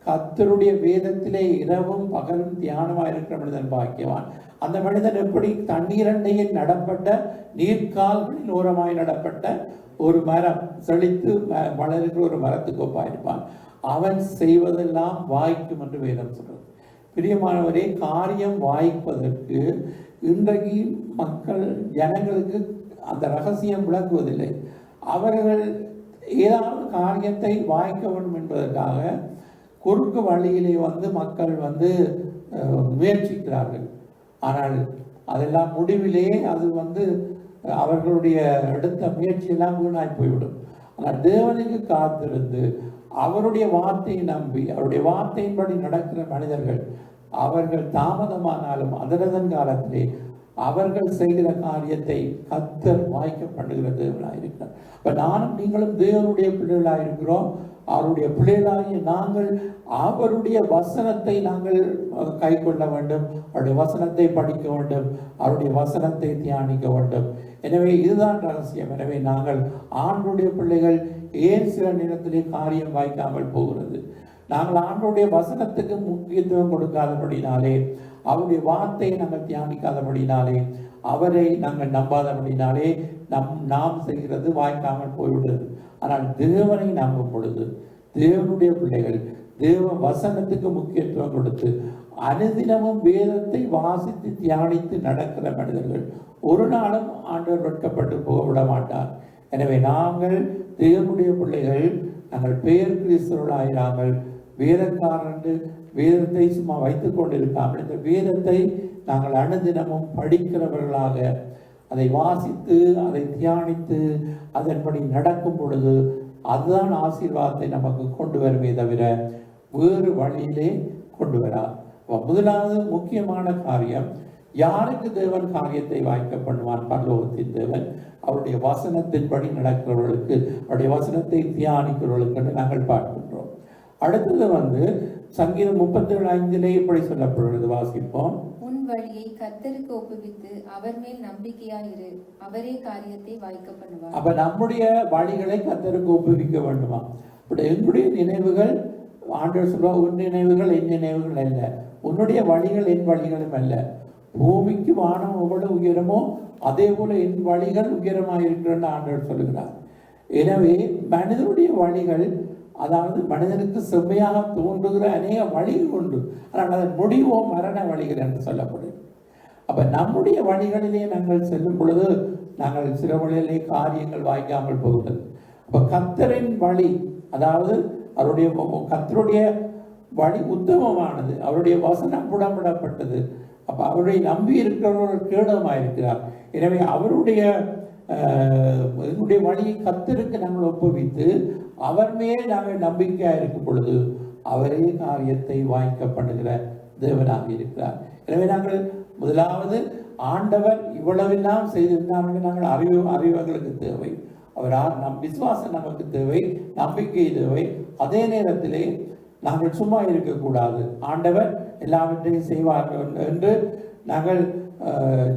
கர்த்தருடைய வேதத்திலே இரவும் பகலும் தியானமாக இருக்கிற மனிதன் பாக்கியவான். அந்த மனிதன் எப்படி தண்ணீரண்டையில் நடப்பட்ட நீர்க்கால்களின் ஓரமாய் நடப்பட்ட ஒரு மரம், செழித்து வளர்கிற ஒரு மரத்துக்கு ஒப்பாயிருப்பான். அவன் செய்வதெல்லாம் வாய்க்கும் என்று வேதம் சொல்றது. பிரியமானவரே, காரியம் வாய்ப்பதற்கு இன்றைக்கு ஜனங்களுக்கு அந்த ரகசியம் விளங்குவதில்லை. அவர்கள் ஏதாவது காரியத்தை வாய்க்க வேண்டும் என்பதற்காக குறுக்கு வழியிலே மக்கள் முயற்சிக்கிறார்கள். ஆனால் அதெல்லாம் முடிவிலே அது அவர்களுடைய எடுத்த முயற்சியெல்லாம் வீணாய் போய்விடும். ஆனால் தேவனுக்கு காத்திருந்து அவருடைய வார்த்தையை நம்பி அவருடைய வார்த்தையின்படி நடக்கிற மனிதர்கள், அவர்கள் தாமதமானாலும் அதரதன் காலத்திலே அவர்கள் செய்கிற காரியத்தை கர்த்தர் வாய்க்க பண்ணுகிற தேவனாயிருக்கிறார். அப்ப நானும் நீங்களும் தேவனுடைய பிள்ளைகளாயிருக்கிறோம். அவருடைய பிள்ளைகளாகிய நாங்கள் அவருடைய வசனத்தை நாங்கள் கை கொள்ள வேண்டும், அவருடைய வசனத்தை படிக்க வேண்டும், அவருடைய வசனத்தை தியானிக்க வேண்டும். எனவே இதுதான் ரகசியம். எனவே நாங்கள் ஆண்டவருடைய பிள்ளைகள் ஏன் சில நேரத்திலே காரியம் வாய்க்காமல் போகிறது? நாங்கள் ஆண்டவருடைய வசனத்துக்கு முக்கியத்துவம் கொடுக்காதபடினாலே, அவருடைய வார்த்தையை நாங்கள் தியானிக்காதபடினாலே, அவரை நாங்கள் நம்பாதபடினாலே நாம் செய்கிறது வாய்க்காமல் போய்விடுது. ஆனால் தேவனை நம்பும் பொழுது தேவனுடைய பிள்ளைகள் தேவ வசனத்துக்கு முக்கியத்துவம் கொடுத்து அனுதினமும் வேதத்தை வாசித்து தியானித்து நடக்கிற மனிதர்கள் ஒரு நாளும் ஆண்டவர் வெட்கப்பட்டு போக விட மாட்டார். எனவே நாங்கள் தேவனுடைய பிள்ளைகள், நாங்கள் பெயர் கிறிஸ்தவர்களாயிராமல் வேதக்காரன் வேதத்தை சும்மா வைத்துக் கொண்டிருக்காமல் இந்த வேதத்தை நாங்கள் அனுதினமும் படிக்கிறவர்களாக அதை வாசித்து அதை தியானித்து அதன்படி நடக்கும் பொழுது அதுதான் ஆசீர்வாதத்தை நமக்கு கொண்டு வருமே தவிர வேறு வழியிலே கொண்டு வரா. முதலாவது முக்கியமான காரியம், யாருக்கு தேவன் காரியத்தை வாய்க்க பண்ணுவான்? பரலோகத்தின் தேவன் அவருடைய வசனத்தின்படி நடக்கிறவர்களுக்கு, அவருடைய வசனத்தை தியானிக்கிறவர்களுக்கு என்று நாங்கள் பார்க்கின்றோம். அடுத்தது சங்கீதம் 37:5 இப்படி சொல்லப்படுகிறது, வாசிப்போம். உன் வழியை கர்த்தருக்கு ஒப்புவித்து அவர் மேல் நம்பிக்கையாயிரு, அவரே காரியத்தை வாய்க்க பண்ணுவார். அப்ப நம்முடைய வழிகளை கர்த்தருக்கு ஒப்புவிக்க வேண்டுமா? என்னுடைய நினைவுகள், ஆண்டவர் சொல்றா, உன் நினைவுகள் என் நினைவுகள் அல்ல, உன்னுடைய வழிகள் என் வழிகளும் அல்ல. பூமிக்கு வானம் எவ்வளவு உயரமோ அதே போல என் வழிகள் உயரமாயிருக்கிறன்னு ஆண்டவர் சொல்லுகிறார். எனவே மனிதனுடைய வழிகள், அதாவது மனிதனுக்கு செம்மையாக தோன்றுகிற அநேக வழிகள் உண்டு, ஆனால் அதன் முடிவோ மரண வழிகள் என்று சொல்லப்படுது. அப்ப நம்முடைய வழிகளிலே நாங்கள் செல்லும் பொழுது நாங்கள் சில வழியிலே காரியங்கள் வாய்க்காமல் போகிறது. அப்ப கர்த்தரின் வழி, அதாவது அவருடைய கர்த்தருடைய வழி உத்தமமானது, அவருடைய வசனம் புடமிடப்பட்டது. அப்ப அவருடைய நம்பி இருக்கிறவர்கள் கேடமாயிருக்கிறார். எனவே அவருடைய வழியை கர்த்தருக்கு நாங்கள் ஒப்புவித்து அவர் மேல் நாங்கள் நம்பிக்கையா இருக்கும் பொழுது அவரே காரியத்தை வாய்க்க பண்ணுகிற தேவனாக இருக்கிறார். எனவே நாங்கள் முதலாவது ஆண்டவர் இவ்வளவெல்லாம் செய்திருந்தார், நாங்கள் அறிவுகளுக்கு தேவை, அவர் நம் விசுவாசம் நமக்கு தேவை, நம்பிக்கை தேவை. அதே நேரத்திலே நாங்கள் சும்மா இருக்கக்கூடாது. ஆண்டவர் எல்லாவற்றையும் செய்வார்கள் என்று நாங்கள்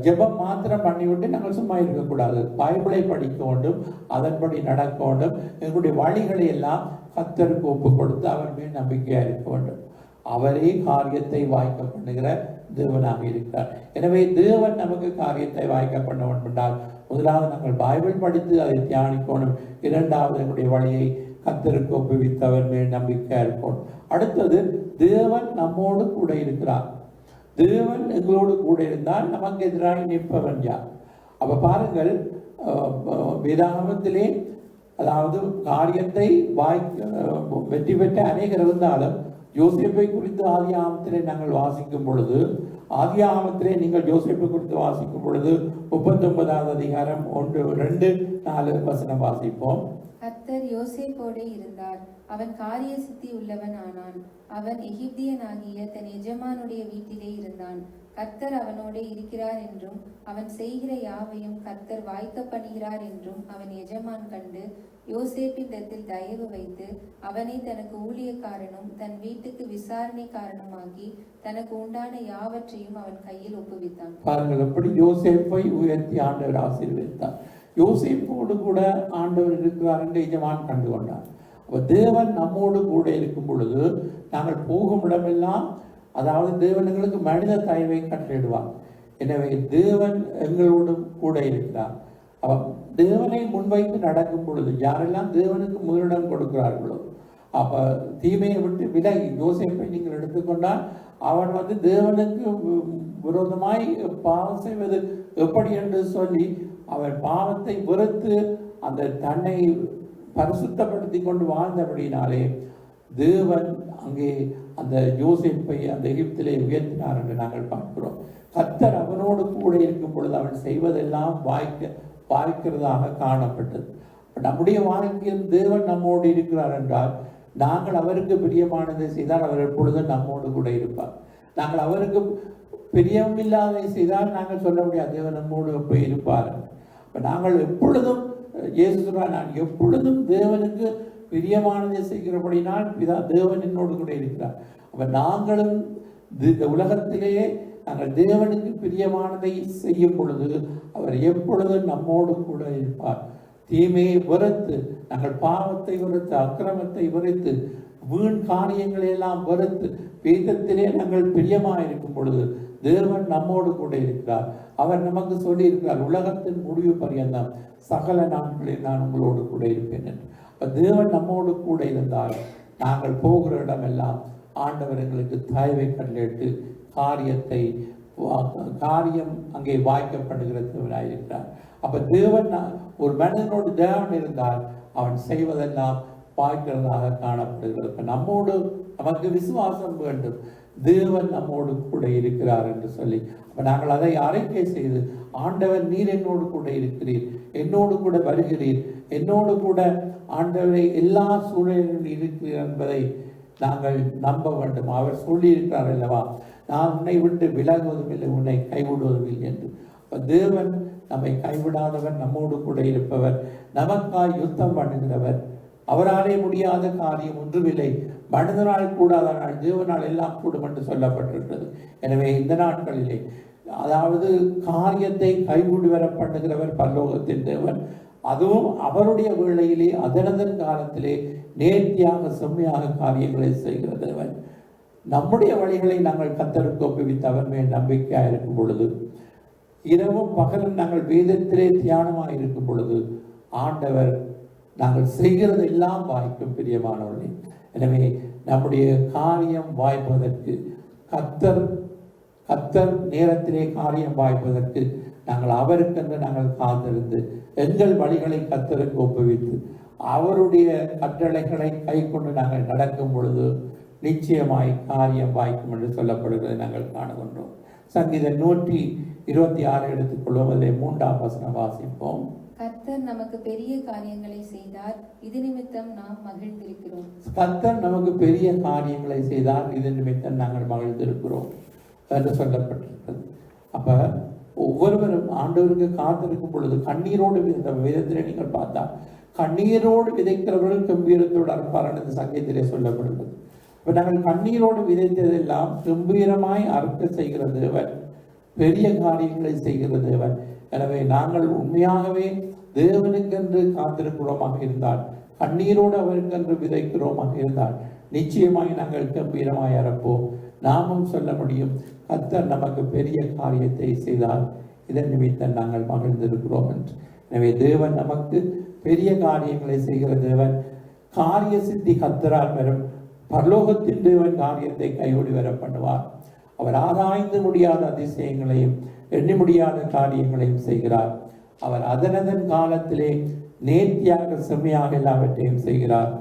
ஜெபம் மாத்திரம் பண்ணிவிட்டு நாங்கள் சும்மா இருக்கக்கூடாது. பைபிளை படிக்க வேண்டும், அதன்படி நடக்க வேண்டும், எங்களுடைய வழிகளை எல்லாம் கர்த்தருக்கு ஒப்பு கொடுத்து அவர் மேல் நம்பிக்கையாக இருக்க வேண்டும். அவரே காரியத்தை வாய்க்க பண்ணுகிற தேவனாக இருக்கிறார். எனவே தேவன் நமக்கு காரியத்தை வாய்க்க பண்ண வேண்டும் என்றால் முதலாவது நாங்கள் பைபிள் படித்து அதை தியானிக்கணும். இரண்டாவது எங்களுடைய வழியை கர்த்தருக்கு ஒப்புவித்து அவர் மேல் நம்பிக்கையாக இருக்கணும். அடுத்தது தேவன் நம்மோடு கூட இருக்கிறார். தேவன் எங்களோடு கூட இருந்தால் நமக்கு எதிராக நிற்பவன் யார்? அப்ப பாருங்கள், வேதாகமத்திலே அதாவது காரியத்தை வெற்றி பெற்ற அநேகர் இருந்தாலும் யோசேப்பை குறித்து ஆதியாகமத்திலே நாங்கள் வாசிக்கும் பொழுது, ஆதியாகமத்திலே நீங்கள் யோசேப்பை குறித்து வாசிக்கும் பொழுது 39வது அதிகாரம் 1, 2, 4 வசனம் வாசிப்போம். கர்த்தர் யோசேப்போடே இருந்தார், அவன் காரிய சித்தி உள்ளவன் ஆனான். அவன் எகிப்தியனாகிய தன் எஜமானுடைய வீட்டிலே இருந்தான். கர்த்தர் அவனோடே இருக்கிறார் என்றும் அவன் செய்கிற யாவையும் கர்த்தர் வாய்க்க பண்ணுகிறார் என்றும் அவன் எஜமான் கண்டு யோசேப்பிடத்தில் தயவு வைத்து அவனை தனக்கு ஊழியக்காரனும் தன் வீட்டுக்கு விசாரணைக்காரனுமாகி தனக்கு உண்டான யாவற்றையும் அவன் கையில் ஒப்புவித்தான். பாருங்கள், எப்படி யோசேப்பை உயர்த்தி ஆண்டவர் ஆசீர்வதித்தார். யோசேப்போடு கூட ஆண்டவர் இருக்கிறார் என்று எஜமான் கண்டு கொண்டார். அப்ப தேவன் நம்மோடு கூட இருக்கும் பொழுது நாங்கள் போகும் இடமெல்லாம், அதாவது தேவன் எங்களுக்கு மனித தயவை கட்டளிடுவார். எனவே தேவன் எங்களோடு கூட இருக்கிறார். தேவனை முன்வைத்து நடக்கும் பொழுது யாரெல்லாம் தேவனுக்கு முதலிடம் கொடுக்கிறார்களோ, அப்ப தீமையை விட்டு விலகி யோசேப்பை நீங்கள் எடுத்துக்கொண்டால் அவன் தேவனுக்கு விரோதமாய் பாவம் செய்வது எப்படி என்று சொல்லி அவன் பாவத்தை வெறுத்து அந்த தன்னை பரிசுத்தப்படுத்தி கொண்டு வாழ்ந்தபடினாலே தேவன் அங்கே அந்த யோசேப்பை அந்த எகிப்திலே உயர்த்தினார் என்று நாங்கள் பார்க்கிறோம். கர்த்தர் அவனோடு கூட இருக்கும் பொழுது அவன் செய்வதெல்லாம் வாய்க்கிறதாக காணப்பட்டது. நம்முடைய வாழ்க்கையில் தேவன் நம்மோடு இருக்கிறார் என்றால் நாங்கள் அவருக்கு பிரியமானதை செய்தால் அவர் எப்பொழுதும் நம்மோடு கூட இருப்பார். நாங்கள் அவருக்கு பிரியமில்லாததை செய்தால் நாங்கள் சொல்ல முடியாது தேவன் நம்மோடு போய் இருப்பார். நாங்கள் எப்பொழுதும் இயேசு சொல்றார், நான் எப்பொழுதும் தேவனுக்கு பிரியமானதை செய்கிறபடினால் தேவன் என்னோடு கூட இருக்கிறார். அப்ப நாங்களும் இந்த உலகத்திலேயே நாங்கள் தேவனுக்கு பிரியமானதை செய்யும் பொழுது அவர் எப்பொழுதும் நம்மோடு கூட இருப்பார். தீமையை வெறுத்து, நாங்கள் பாவத்தை வெறுத்து, அக்கிரமத்தை வெறுத்து, வீண் காரியங்களை எல்லாம் வெறுத்து வேதத்திலே நாங்கள் பிரியமாக இருக்கும் பொழுது தேவன் நம்மோடு கூட இருக்கிறார். அவர் நமக்கு சொல்லி இருக்கிறார், உலகத்தின் முடிவு பரியந்தம் சகல நாட்களில் நான் உங்களோடு கூட இருப்பேன் என்று. தேவன் நம்மோடு கூட இருந்தால் நாங்கள் போகிற இடமெல்லாம் ஆண்டவர் எங்களுக்கு தயவை கட்டளையிட்டு காரியம் அங்கே வாய்க்கப்படுகிற தேவனாயிருக்கிறார். அப்ப தேவன் ஒரு மனிதனோடு தேவன் இருந்தால் அவன் செய்வதெல்லாம் வாய்க்கிறதாக காணப்படுகிறது. நம்மோடு நமக்கு விசுவாசம் வேண்டும், தேவன் நம்மோடு கூட இருக்கிறார் என்று சொல்லி அப்ப நாங்கள் அதை அறிக்கை செய்து, ஆண்டவர் நீர் என்னோடு கூட இருக்கிறீர், என்னோடு கூட வருகிறீர், என்னோடு கூட ஆண்டவரை எல்லா சூழலிலும் இருக்கிறீர் என்பதை நாங்கள் நம்ப வேண்டும். அவர் சொல்லி இருக்கிறார் அல்லவா, நான் உன்னை விட்டு விலகுவதும் இல்லை, உன்னை கைவிடுவதும் இல்லை என்று. தேவன் நம்மை கைவிடாதவர், நம்மோடு கூட இருப்பவர், நமக்காய் யுத்தம் பண்ணுகிறவர். அவராலே முடியாத காரியம் ஒன்றுமில்லை, மனிதனால் கூடாதனால் தேவனால் எல்லாம் கூடும் என்று சொல்லப்பட்டிருக்கிறது. எனவே இந்த நாட்களிலே அதாவது காரியத்தை கைகூடி வர பண்ணுகிறவர் பரலோகத்தின் தேவன். அதுவும் அவருடைய வேளையிலே அதனதன் காலத்திலே நேர்த்தியாக செம்மையாக காரியங்களை செய்கிற தேவன். நம்முடைய வழிகளை நாங்கள் கர்த்தருக்கு ஒப்புவித்து அவர் மேல் நம்பிக்கையாக இருக்கும் பொழுது, இரவும் பகலும் நாங்கள் வேதத்திலே தியானமாக இருக்கும் பொழுது ஆண்டவர் நாங்கள் செய்கிறது எல்லாம் வாய்க்கும் பிரியமானவர்களே. எனவே நம்முடைய காரியம் வாய்ப்பதற்கு கர்த்தர் நேரத்திலே காரியம் வாய்ப்பதற்கு நாங்கள் அவருக்கென்று நாங்கள் காத்திருந்து எங்கள் வழிகளை கர்த்தருக்கு ஒப்புவித்து அவருடைய கட்டளைகளை கை கொண்டு நாங்கள் நடக்கும் பொழுது நிச்சயமாய் காரியம் வாய்க்கும் என்று சொல்லப்படுவதை நாங்கள் காணுகின்றோம். சங்கீதம் 126 எடுத்துக்கொள்வோம். அதிலே 3ஆம் வசனம் வாசிப்போம். கர்த்தர் நமக்கு பெரிய காரியங்களை செய்தார், இது நிமித்தம் நாம் மகிழ்ந்திருக்கிறோம். கர்த்தர் நமக்கு பெரிய காரியங்களை செய்தார், இது நிமித்தம் நாங்கள் மகிழ்ந்திருக்கிறோம் என்று சொல்லப்பட்டிருக்கிறது. அப்ப ஒவ்வொருவரும் ஆண்டவருக்கு காத்திருக்கும் பொழுது கண்ணீரோடு விதத்திலே நீங்கள் பார்த்தா கண்ணீரோடு விதைக்கிறவர்கள் கம்பீரத்தோடு அறுப்பார் என்று சங்கீதத்திலே சொல்லப்படுகிறது. இப்ப நாங்கள் கண்ணீரோடு விதைத்ததெல்லாம் கம்பீரமாய் அறுக்க செய்கிற தேவன் பெரிய காரியங்களை செய்கிற தேவன். எனவே நாங்கள் உண்மையாகவே தேவனுக்கென்று காத்திருக்கிறோமாக இருந்தால், கண்ணீரோடு அவருக்கென்று விதைக்கிறோமாக இருந்தால், நிச்சயமாய் நாங்கள் கம்பீரமாய் அறப்போம். நாமும் சொல்ல முடியும், கர்த்தர் நமக்கு பெரிய காரியத்தை செய்தார், இதன் நிமித்தம் நாங்கள் மகிழ்ந்திருக்கிறோம் என்று. எனவே தேவன் நமக்கு பெரிய காரியங்களை செய்கிற தேவன். காரிய சித்தி கர்த்தரால் வரும். பரலோகத்தின் தேவன் காரியத்தை கையோடி வர பண்ணுவார். அவர் ஆராய்ந்து முடியாத அதிசயங்களையும் எண்ணி முடியாத காரியங்களையும் செய்கிறார். அவர் அதனதன் காலத்திலே நேர்த்தியாக செம்மையாக எல்லாவற்றையும் செய்கிறார்.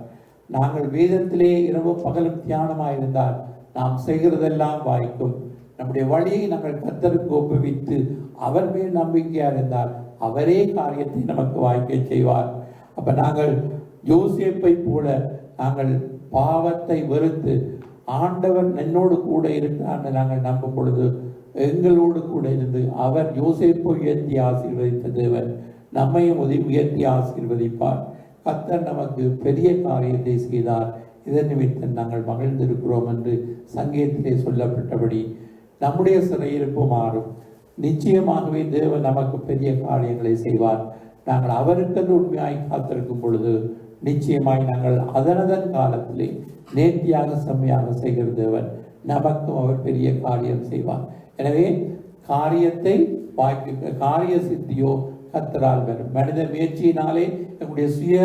நாங்கள் வேதத்திலே இரவு பகலும் தியானமாயிருந்தால் நாம் செய்கிறதெல்லாம் வாய்க்கும். நம்முடைய வழியை நாங்கள் கர்த்தருக்கு ஒப்புவித்து அவர் மேல் நம்பிக்கையாக இருந்தால் அவரே காரியத்தை நமக்கு வாய்க்க செய்வார். அப்ப நாங்கள் யோசேப்பை போல நாங்கள் பாவத்தை வெறுத்து ஆண்டவர் என்னோடு கூட இருக்கிறான்னு நாங்கள் நம்பும் பொழுது எங்களோடு கூட இருந்து அவர் யோசேப்பை உயர்த்தி ஆசீர்வதித்த தேவன் நம்மையும் உயர்த்தி ஆசீர்வதிப்பார். கர்த்தர் நமக்கு பெரிய காரியத்தை செய்தார், இதன் நிமித்தம் நாங்கள் மகிழ்ந்திருக்கிறோம் என்று சங்கீதத்திலே சொல்லப்பட்டபடி நம்முடைய சிறையிருப்பு மாறும். நிச்சயமாகவே தேவன் நமக்கு பெரிய காரியங்களை செய்வார். நாங்கள் அவருக்கென்று உண்மையாய் காத்திருக்கும் பொழுது நிச்சயமாய் நாங்கள் அதனதன் காலத்திலே நேர்த்தியாக செம்மையாக செய்கிற தேவன் நமக்கும் அவர் பெரிய காரியம் செய்வார். எனவே காரியத்தை காரிய சித்தியோ கர்த்தரால் வரும். மனித முயற்சியினாலே நம்முடைய சுய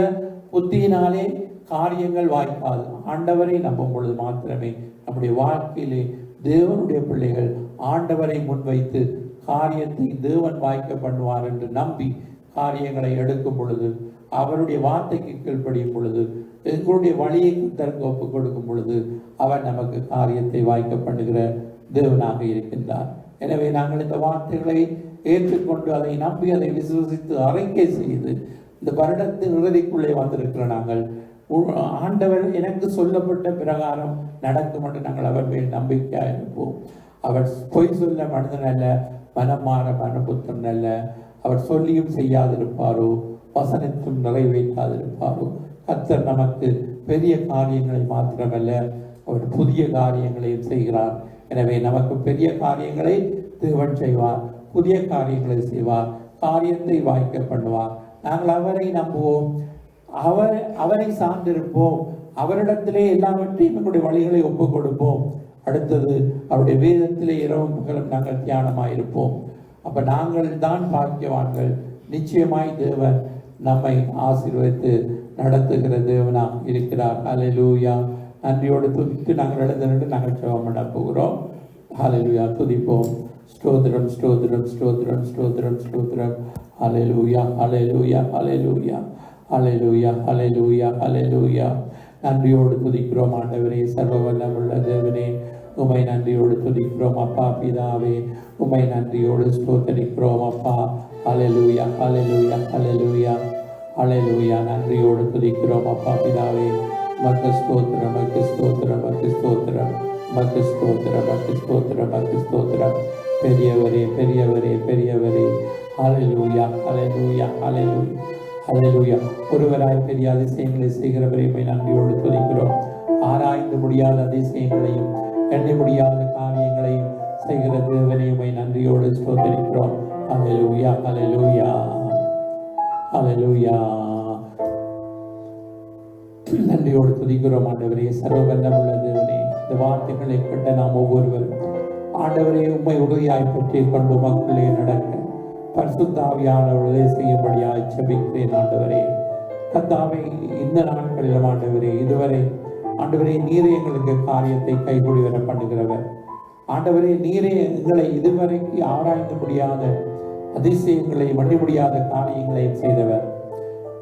புத்தியினாலே காரியங்கள் வாய்க்காது. ஆண்டவரை நம்பும் பொழுது மாத்திரமே நம்முடைய வாழ்க்கையிலே தேவனுடைய பிள்ளைகள் ஆண்டவரை முன்வைத்து காரியத்தை தேவன் வாய்க்க பண்ணுவார் என்று நம்பி காரியங்களை எடுக்கும் பொழுது, அவருடைய வார்த்தைக்கு கீழ்ப்படியும் பொழுது, எங்களுடைய வழியை கர்த்தருக்கு ஒப்புக் கொடுக்கும் பொழுது அவர் நமக்கு காரியத்தை வாய்க்க பண்ணுகிற தேவனாக இருக்கின்றார். எனவே நாங்கள் இந்த வார்த்தைகளை ஏற்றுக்கொண்டு அதை நம்பி அதை விசுவசித்து அறிக்கை செய்து இந்த வருடத்தின் இறுதிக்குள்ளே வந்திருக்கிற நாங்கள் ஆண்டவர் எனக்கு சொல்லப்பட்ட பிரகாரம் நடக்கும் என்று நாங்கள் அவர் மேல் நம்பிக்கையாக இருப்போம். அவர் பொய் சொல்ல மனிதன் அல்ல, மனம் மாற மனபுத்தன் அல்ல. அவர் சொல்லியும் செய்யாதிருப்பாரோ, வசனத்தும் நிறைவேற்றாதிருப்பாரோ. கர்த்தர் நமக்கு பெரிய காரியங்களை மாத்திரமல்ல, அவர் புதிய காரியங்களையும் செய்கிறார். எனவே நமக்கு பெரிய காரியங்களை தேவன் செய்வார், புதிய காரியங்களை செய்வார், காரியத்தை வாய்க்க பண்ணுவார். நாங்கள் அவரை நம்புவோம், அவரை சார்ந்திருப்போம், அவரிடத்திலே எல்லாவற்றையும் எங்களுடைய வழிகளை ஒப்புக் கொடுப்போம். அடுத்தது அவருடைய வேதத்திலே இரவும் பகலும் நாங்கள் தியானமாயிருப்போம். அப்ப நாங்கள் தான் பாக்கியவான்கள். நிச்சயமாய் தேவன் நம்மை ஆசீர்வதித்து நடத்துகிற தேவனாக இருக்கிறார். ஹல்லேலூயா. நன்றியோடு துதித்து நாங்கள் எழுந்து நாங்கள் ஜெபம் பண்ண போகிறோம். ஹல்லேலூயா. துதிப்போம். ஸ்தோத்திரம் ஸ்தோத்திரம் ஸ்தோத்திரம் ஸ்தோத்திரம் ஸ்தோத்திரம். ஹல்லேலூயா ஹல்லேலூயா ஹல்லேலூயா ஹல்லேலூயா ஹல்லேலூயா ஹல்லேலூயா. நன்றியோடு துதிக்கிறோம் ஆண்டவரே, சர்வ வல்லமுள்ள தேவனே, உமை நன்றியோடு துதிக்கிறோம் அப்பா. பிதாவே, உமை நன்றியோடு ஸ்தோத்தரிக்கிறோம் அப்பா. ஹல்லேலூயா ஹல்லேலூயா ஹல்லேலூயா ஹல்லேலூயா. நன்றியோடு துதிக்கிறோம் அப்பா. பிதாவே, மக்கு ஸ்தோத்திரம் மக்கு ஸ்தோத்திரம் மக்கு ஸ்தோத்திரம் மக்கு ஸ்தோத்திரம் மக்கு ஸ்தோத்திரம் மக்கு ஸ்தோத்திரம். பெரியவரே பெரியவரே பெரியவரே. ஹல்லேலூயா ஹல்லேலூயா ஹல்லேலூயா ஹல்லேலூயா. ஒருவராய் பெரிய அதிசயங்களை செய்கிறவரை நன்றியோடு துதிக்கிறோம். ஆராய்ந்து முடியாத அதிசயங்களையும் எண்ணி முடியாத காரியங்களையும் செய்கிற தேவனையுமை நன்றியோடு ஸ்தோத்திரிக்கிறோம். ஹல்லேலூயா ஹல்லேலூயா ஹல்லேலூயா. நன்றியோடு துதிக்கிறோம் ஆண்டவரே, சர்வ வல்லமுள்ள தேவனே. இந்த வார்த்தைகளை கேட்ட நாம் ஒவ்வொருவரும் ஆண்டவரே உம்மை உறுதியாய் பற்றி கொண்டு மக்களே நடக்க பரிசுத்த ஆவியானவர்களே செய்யும்படியாய் ஜெபிக்கிறேன் ஆண்டவரே. கர்த்தாவே, இந்த நாட்களிலும் ஆண்டவரே, இதுவரை ஆண்டவரே நீரே எங்களுக்கு காரியத்தை கைகூடி வர பண்ணுகிறவர். ஆண்டவரே, நீரே எங்களை இதுவரைக்கு ஆராய்ந்து முடியாத அதிசயங்களை மண்ணி முடியாத காரியங்களையும் செய்தவர்.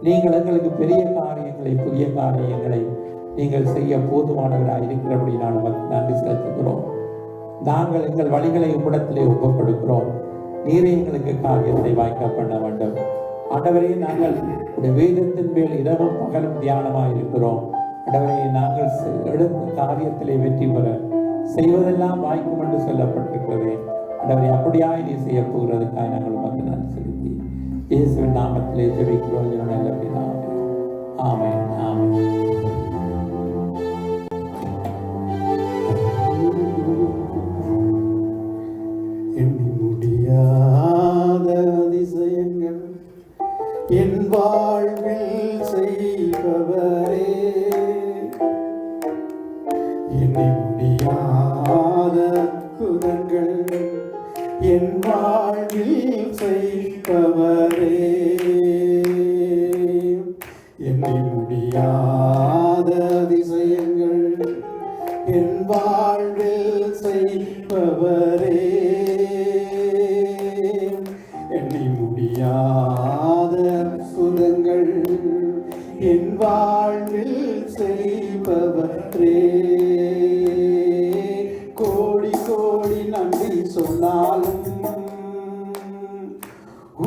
நீங்கள் எங்களுக்கு பெரிய காரியங்களை புதிய காரியங்களை நீங்கள் செய்ய போதுமானவராக இருக்கிறபடி நான் நன்றி செலுத்துகிறோம். நாங்கள் எங்கள் வழிகளை உம்மிடத்திலே ஒப்புக்கொடுக்கிறோம். நீரே எங்களுக்கு காரியத்தை வாய்க்க பண்ண வேண்டும் ஆண்டவரே. நாங்கள் வேதத்தின் மேல் இரவும் பகலும் தியானமாக இருக்கிறோம் ஆண்டவரே. நாங்கள் எடுத்த காரியத்திலே வெற்றி பெற செய்வதெல்லாம் வாய்க்கும் என்று சொல்லப்பட்டிருக்கிறதே ஆண்டவரே. அப்படியாய் நீ செய்ய போகிறதுக்காக நாங்கள் உமக்கு நன்றி செலுத்தி இயேசுவின் நாமத்திலே ஜெபிக்கிறோம் நல்ல பிதாவே. ஆமென் ஆமென். எண்ணி என் வாழ்வில் செய்பவரே, எண்ணி முடியாத அற்புதங்கள் என் வாழ்வில் செய்பவரே, எண்ணி முடியாத அதிசயங்கள் என் வாழ்வில் செய்பவரே, எண்ணி முடியாத அற்புதங்கள் என் வாழ்வில் செய்பவரே. கோடி கோடி நன்றி சொன்னாலும்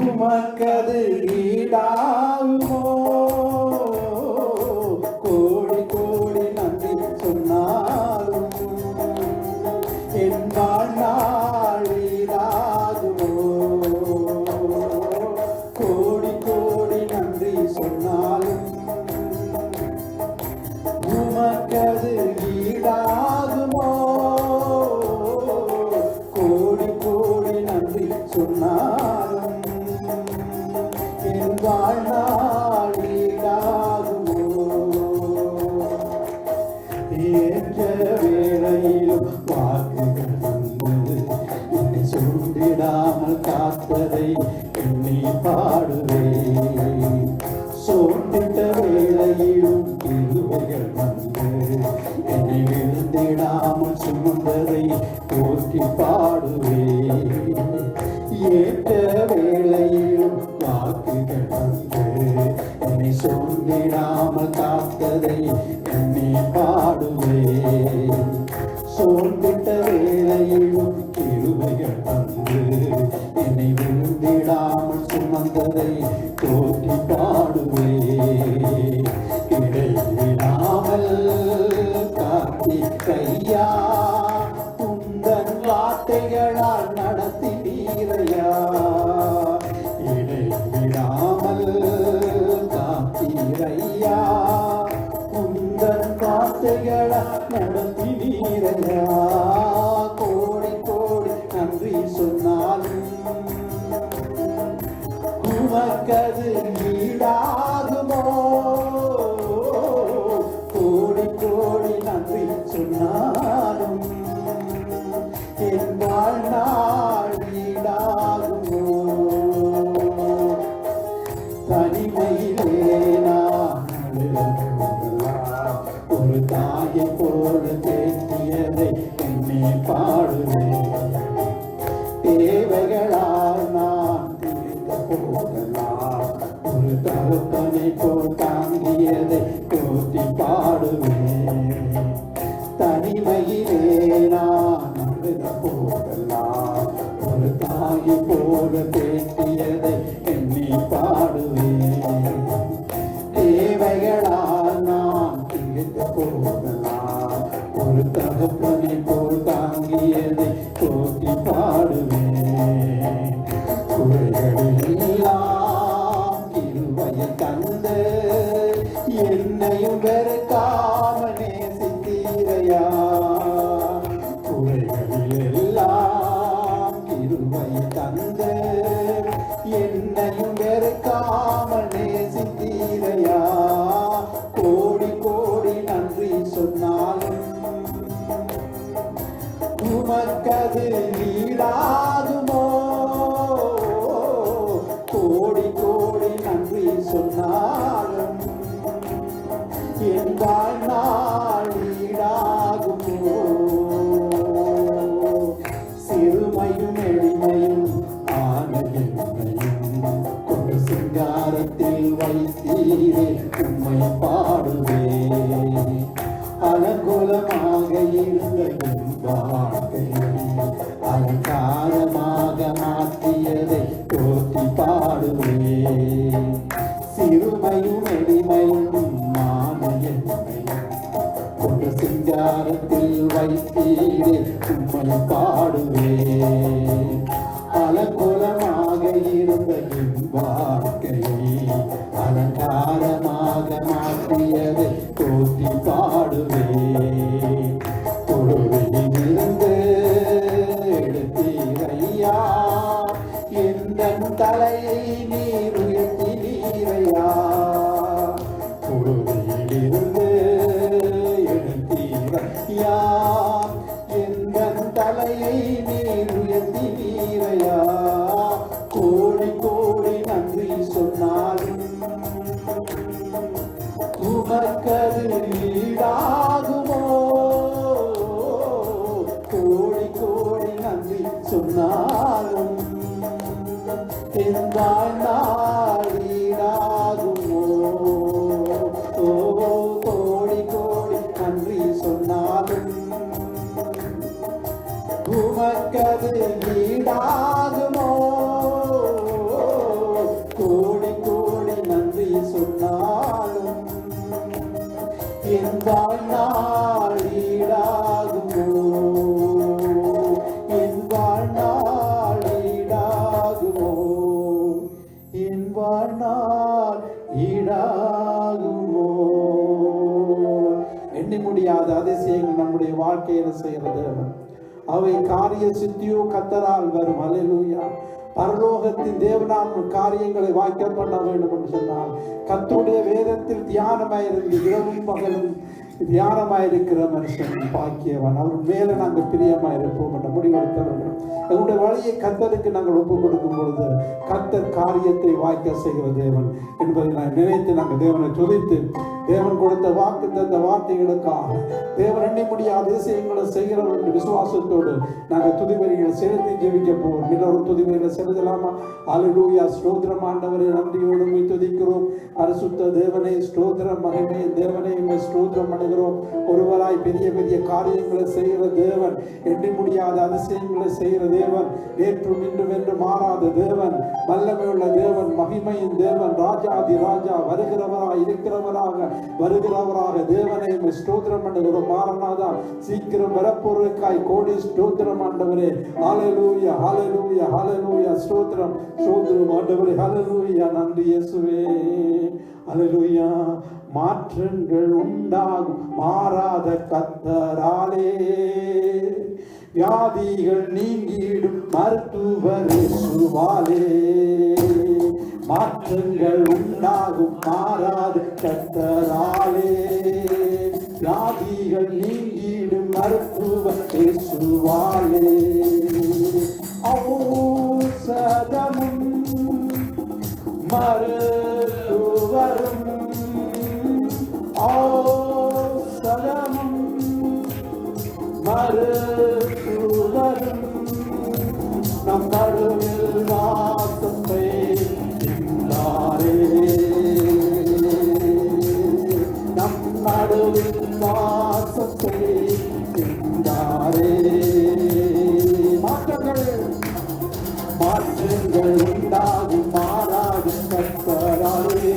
உமக்கது ஈடாகுமோ? கோடி கோடி நன்றி சொன்னாலும் என் வாழ்நாள் ஈடாகுமோ? கோடி கோடி நன்றி சொன்னாலும் உமக்கது ஈடாகுமோ? கோடி கோடி நன்றி சொன்னாலும் என் வாழ்நாள் ஈடாகுமோ? ஏற்ற வேளையிலும் வாக்குகள் வந்து என்னை சூண்டிடாமல் காத்ததை எண்ணி பாடுவேன். சோர்ந்திட்ட வேளையிலும் கிருபைகள் வந்து என்னை விழுந்திடாமல் சுமந்ததை போற்றி பாடுவேன். ஏற்ற வேளையிலும் வாக்குகள் வந்து என்னை சோர்ந்திடாமல் காத்ததை எண்ணி பாடுவேன். சோர்ந்திட்ட வேளையிலும் கிருபைகள் வந்து என்னை விழுந்திடாமல் சுமந்ததை போற்றி பாடுவேன். இடைவிடாமல் காத்தி கையா உந்தன் வார்த்தைகளால் நடத்தி நீரையா. இடைவிடாமல் காத்தீரையா உந்தன் வார்த்தைகளால் நடத்தி நீரையா. கோடி கோடி நன்றி சொன்னாலும் உமக்கது ஈடாகுமோ? கோடி கோடி நன்றி சொன்னாலும் என் வாழ்நாள் ஈடாகுமோ? தனிமையிலே நான் ஒரு தாயை போல தேற்றியதை என்னை பாடுவேன். தேவைகளால் நான் தீர்ந்த போதெல்லாம் ஒரு தகப்பனை போல் தாங்கியதை போற்றி பாடுவேன். தனிமையிலே நான் அழுத போதெல்லாம் ஒரு தாயை போல தேற்றியதை எண்ணி பாடுவேன். தேவைகளால் நான் தீர்ந்த போதெல்லாம் ஒரு தகப்பனை போல் தாங்கியதை போற்றி பாடுவேன். குறைகளெல்லாம் கிருபையை தந்து என்னையும் வெறுக்காம நேசித்தீரையா. குறைகளிலெல்லாம் கிருபையை தந்து என்னையும் வெறுக்காம நேசித்தீரையா. கோடி கோடி நன்றி சொன்னாலும் உமக்கது ஈடாகுமோ? கோடி கோடி நன்றி சொன்னாலும் என் வாழ்நாள் ஈடாகுமோ? சிறுமையும் எளிமையும் ஆன என்னையும் கொண்டு சிங்காரத்தில் வைத்தீரே உம்மை பாடுவேன். அலங்கோலமாக இருந்த என் வாழ்க்கையை அலங்காரமாக மாற்றியதை போற்றி பாடுவேன். சிறுமையும் எளிமையும் மான என்னையும் கொண்டு சிங்காரத்தில் வைத்தீரே உம்மை பாடுவேன். அலங்கோலமாக இருந்த என் வாழ்க்கையை அலங்காரமாக மாற்றியதை போற்றி பாடுவேன். தொழுவிலிருந்து எடுத்தீரையா எந்தன் தலையை நீர் உயர்த்தினீர் தேவனால் ஈடாகுமோ? எண்ணி முடியாத அதிசயங்கள் நம்முடைய வாழ்க்கையில செய்கிறது. அவை காரிய சித்தியோ கத்தரால் வரும். அல்லேலூயா. பரலோகத்தின் தேவனால் காரியங்களை வாய்க்க பண்ண வேண்டும் என்று சொன்னால் கர்த்தருடைய வேதத்தில் தியானமாயிருந்து இரவும் பகலும் தியானமாயிருக்கிற மனுஷன் பாக்கியவன். அவர் மேல நாங்கள் பிரியமாயிருப்போம் என்ற முடிவெடுத்தவர்கள். எங்களுடைய வழியை கர்த்தருக்கு நாங்கள் ஒப்புக் கொடுக்கும் பொழுது கர்த்தர் காரியத்தை வாய்க்க செய்கிற தேவன் என்பதை நான் நினைத்து நாங்கள் தேவனை துதித்து தேவன் கொடுத்த வாக்கு தந்த வார்த்தைகளுக்காக தேவன் எண்ணி முடியாத அதிசயங்களை செய்கிறவர் என்ற விசுவாசத்தோடு நாங்கள் துதிவரிகளை செலுத்தி ஜெபிக்க போவோம். இன்னொரு துதிவரிகளை செலுத்தலாமா? அல்லேலூயா. ஸ்தோத்திரம் ஆண்டவரே, நன்றியோடு உம்மை துதிக்கிறோம். பரிசுத்த தேவனே ஸ்தோத்திரம், மகிமை தேவனே உம்மை ஸ்தோத்திரம் பண்ணுகிறோம். ஒருவராய் பெரிய பெரிய காரியங்களை செய்கிற தேவன், எண்ணி முடியாத அதிசயங்களை செய்கிற தேவன், நேற்றும் இன்றும் என்று மாறாத தேவன், வல்லமையுள்ள தேவன், மகிமையின் தேவன், ராஜாதி ராஜா, வருகிறவராய் இருக்கிறவராக வருகிறவராக தேவனை ஸ்தோத்திரம் பண்ணுகிறோம். மாறனாதா, சீக்கிரம் வரப்போருக்காய் கோடி ஸ்தோத்திரம் ஆண்டவரே. ஹல்லேலூயா, ஹல்லேலூயா, ஹல்லேலூயா. ஸ்தோத்திரம், ஸ்தோத்திரம் ஆண்டவரே. ஹல்லேலூயா. நன்றி இயேசுவே. ஹல்லேலூயா. மாற்றங்கள் உண்டாகும் மாறாத கர்த்தராலே, வியாதிகள் நீங்கிடும் மருத்துவர் இயேசுவாலே. மாற்றங்கள் உண்டாகும் மாறாத கர்த்தராலே, வியாதிகள் நீங்கிடும் மருத்துவர் இயேசுவாலே. ஔஷதமும் மருத்துவரும், ஔஷதமும் மருத்துவரும் நம் நடுவில் வாசம் செய்கின்றாரே, நம் நடுவில் வாசம் செய்கின்றாரே. மாற்றங்கள் உண்டாகும் மாறாது கர்த்தராலே,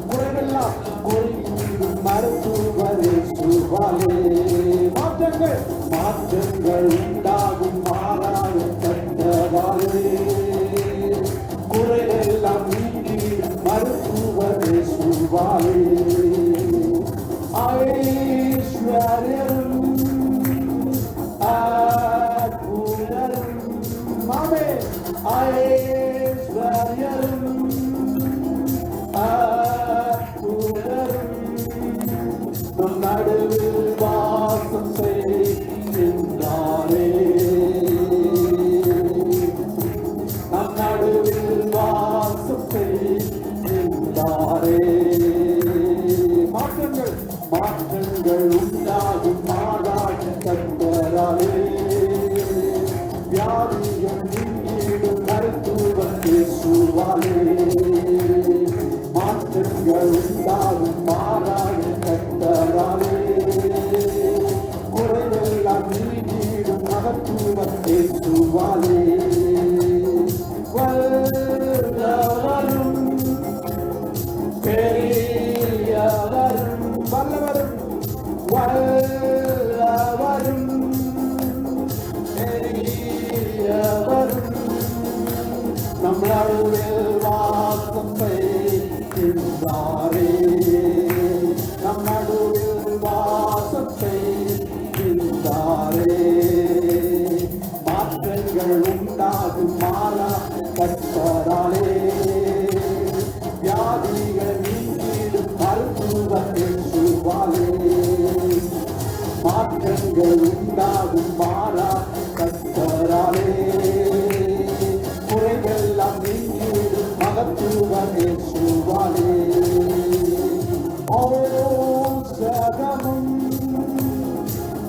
குறைவெல்லாம் குறையும் மருத்துவர் இயேசுவாலே. மாற்றங்கள் உண்டாகும் மாறாது கர்த்தராலே, குறைவெல்லாம் நீங்கி மருத்துவர் இயேசுவாலே. ஐஸ்வர்யம் மாமே, ஐஸ்வர்யம் நம் நடுவில் வாசம் செய்கின்றாரே, நம் நடுவில் வாசம் செய்கின்றாரே. மாற்றங்கள் உண்டாகும் மாறாத கர்த்தராலே, வியாதிகள் நீங்கிடும் மருத்துவர் இயேசுவாலே. மாற்றங்கள் உண்டாகும் மாறாத கர்த்தராலே, குறைவெல்லாம் நீங்கிடும் மருத்துவர் இயேசுவாலே. வல்லவரும் பெரியவரும், வல்லவரும் வல்லவரும் நம் நடுவில் வாசம் செய்கின்றாரே, நம் நடுவில் வாசம் செய்கின்றாரே. மாற்றங்கள் உண்டாகும் மாறா கர்த்தராலே, வியாதிகள் நீங்கிடும் மருத்துவர் இயேசுவாலே. மாற்றங்கள் உண்டாகும் மாறா கர்த்தராலே, குறைவெல்லாம் நீங்கிடும் மகத்துவர் இயேசுவாலே. ஔஷதமும்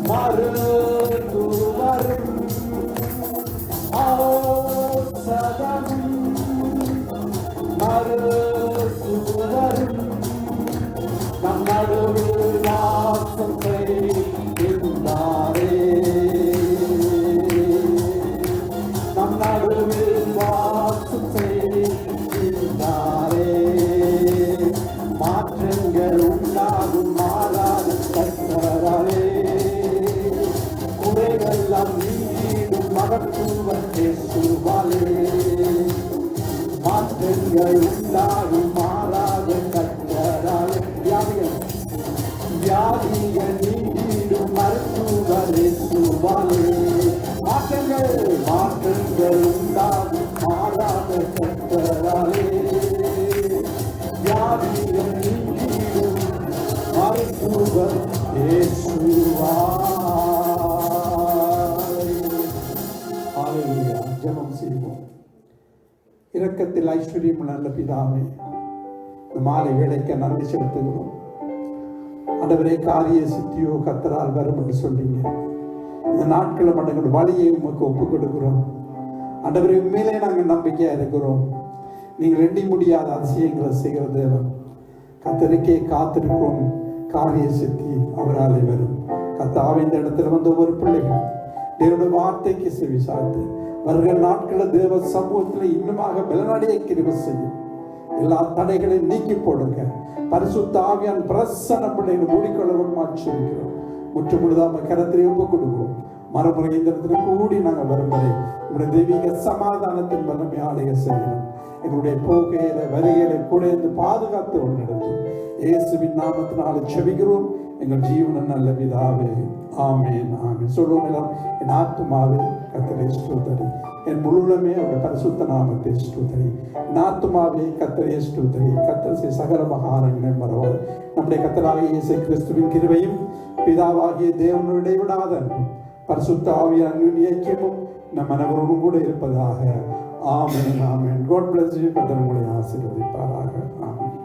மருத்துவரும், ஔஷதமும் மருத்துவரும் நம் நடுவில் வாசம் செய்கின்றாரே, நம் நடுவில் வாசம் செய்கின்றாரே. மாற்றங்கள் உண்டாகும் மாறாத கர்த்தராலே, வியாதிகள் உண்டாகும் மாறாத கட்டராலே வியாதிகள் நீங்கிடும் மருத்துவர் இயேசுவாலே மாற்றங்கள் உண்டாகும் மாறாத கட்டராலே வியாதிகள் நீங்கிடும் மருத்துவர் இயேசுவாலே. ஹல்லேலூயா. ஜெபம் செய்வோம். இரக்கத்தில் ஐஸ்வர்யம் நல்ல பிதாவே, இந்த மாலை வேளைக்கு நன்றி செலுத்துகிறோம். ஆண்டவரே, காரிய சித்தியோ கர்த்தரால் வரும் என்று சொன்னீங்க. இந்த நாட்கள் மண்டங்கள் வழியை உமக்கு ஒப்புக் கொடுக்கிறோம். ஆண்டவரே, உண்மையிலே நாங்கள் நம்பிக்கையா இருக்கிறோம். நீங்கள் எண்ணி முடியாத அதிசயங்களை செய்கிற தேவன். கர்த்தருக்கே காத்திருக்கிறோம். காரிய சித்தி அவராலே வரும். கர்த்தாவே, இந்த இடத்துல வந்த ஒவ்வொரு பிள்ளைகள் தேவனுடைய வார்த்தைக்கு செவி சாய்த்து வருகிற நாட்களில் தேவ சமூகத்தில் இன்னுமாக பலனடைய கிருபை செய்யும். எல்லா தடைகளையும் நீக்கி போடுங்க. பரிசுத்த ஆவியான் பிரசன்ன பிள்ளைகளை மூடிக்கொள்ளவும் மாற்றிருக்கிறோம். முற்று முழுதாம கரத்திலே ஒப்புக் கொடுக்கிறோம். மறுமுறை இந்த இடத்துல கூடி நாங்கள் வரும் வரை உங்களுடைய தெய்வீக சமாதானத்தின் வல்லமை ஆலய செய்யணும். எங்களுடைய போகையில வரிகளை கூட இருந்து பாதுகாத்து நடத்தும். இயேசுவின் நாமத்தினால செபிக்கிறோம் எங்கள் ஜீவன நல்ல பிதாவே. ஆமேன் ஆமேன். சொல்லுவோம் எல்லாம். என் ஆத்துமாவே கர்த்தரை ஸ்தோத்திரி, என் முழுமே அவருடைய பரிசுத்த நாமத்தை ஸ்தோத்திரி. என் ஆத்துமாவே கர்த்தரை ஸ்தோத்திரி. கர்த்தர் சகல மகாரங்களை மறவாது. நம்முடைய கர்த்தராகிய இயேசு கிறிஸ்துவின் கிருபையும் பிதாவாகிய தேவனுடைய விடாத அன்பும் பரிசுத்த ஆவியான ஐக்கியமும் நம் அனைவரோடும் கூட இருப்பதாக. ஆமென் ஆமென். God bless you. கர்த்தர் உங்களை ஆசீர்வதிப்பாராக. ஆமென்.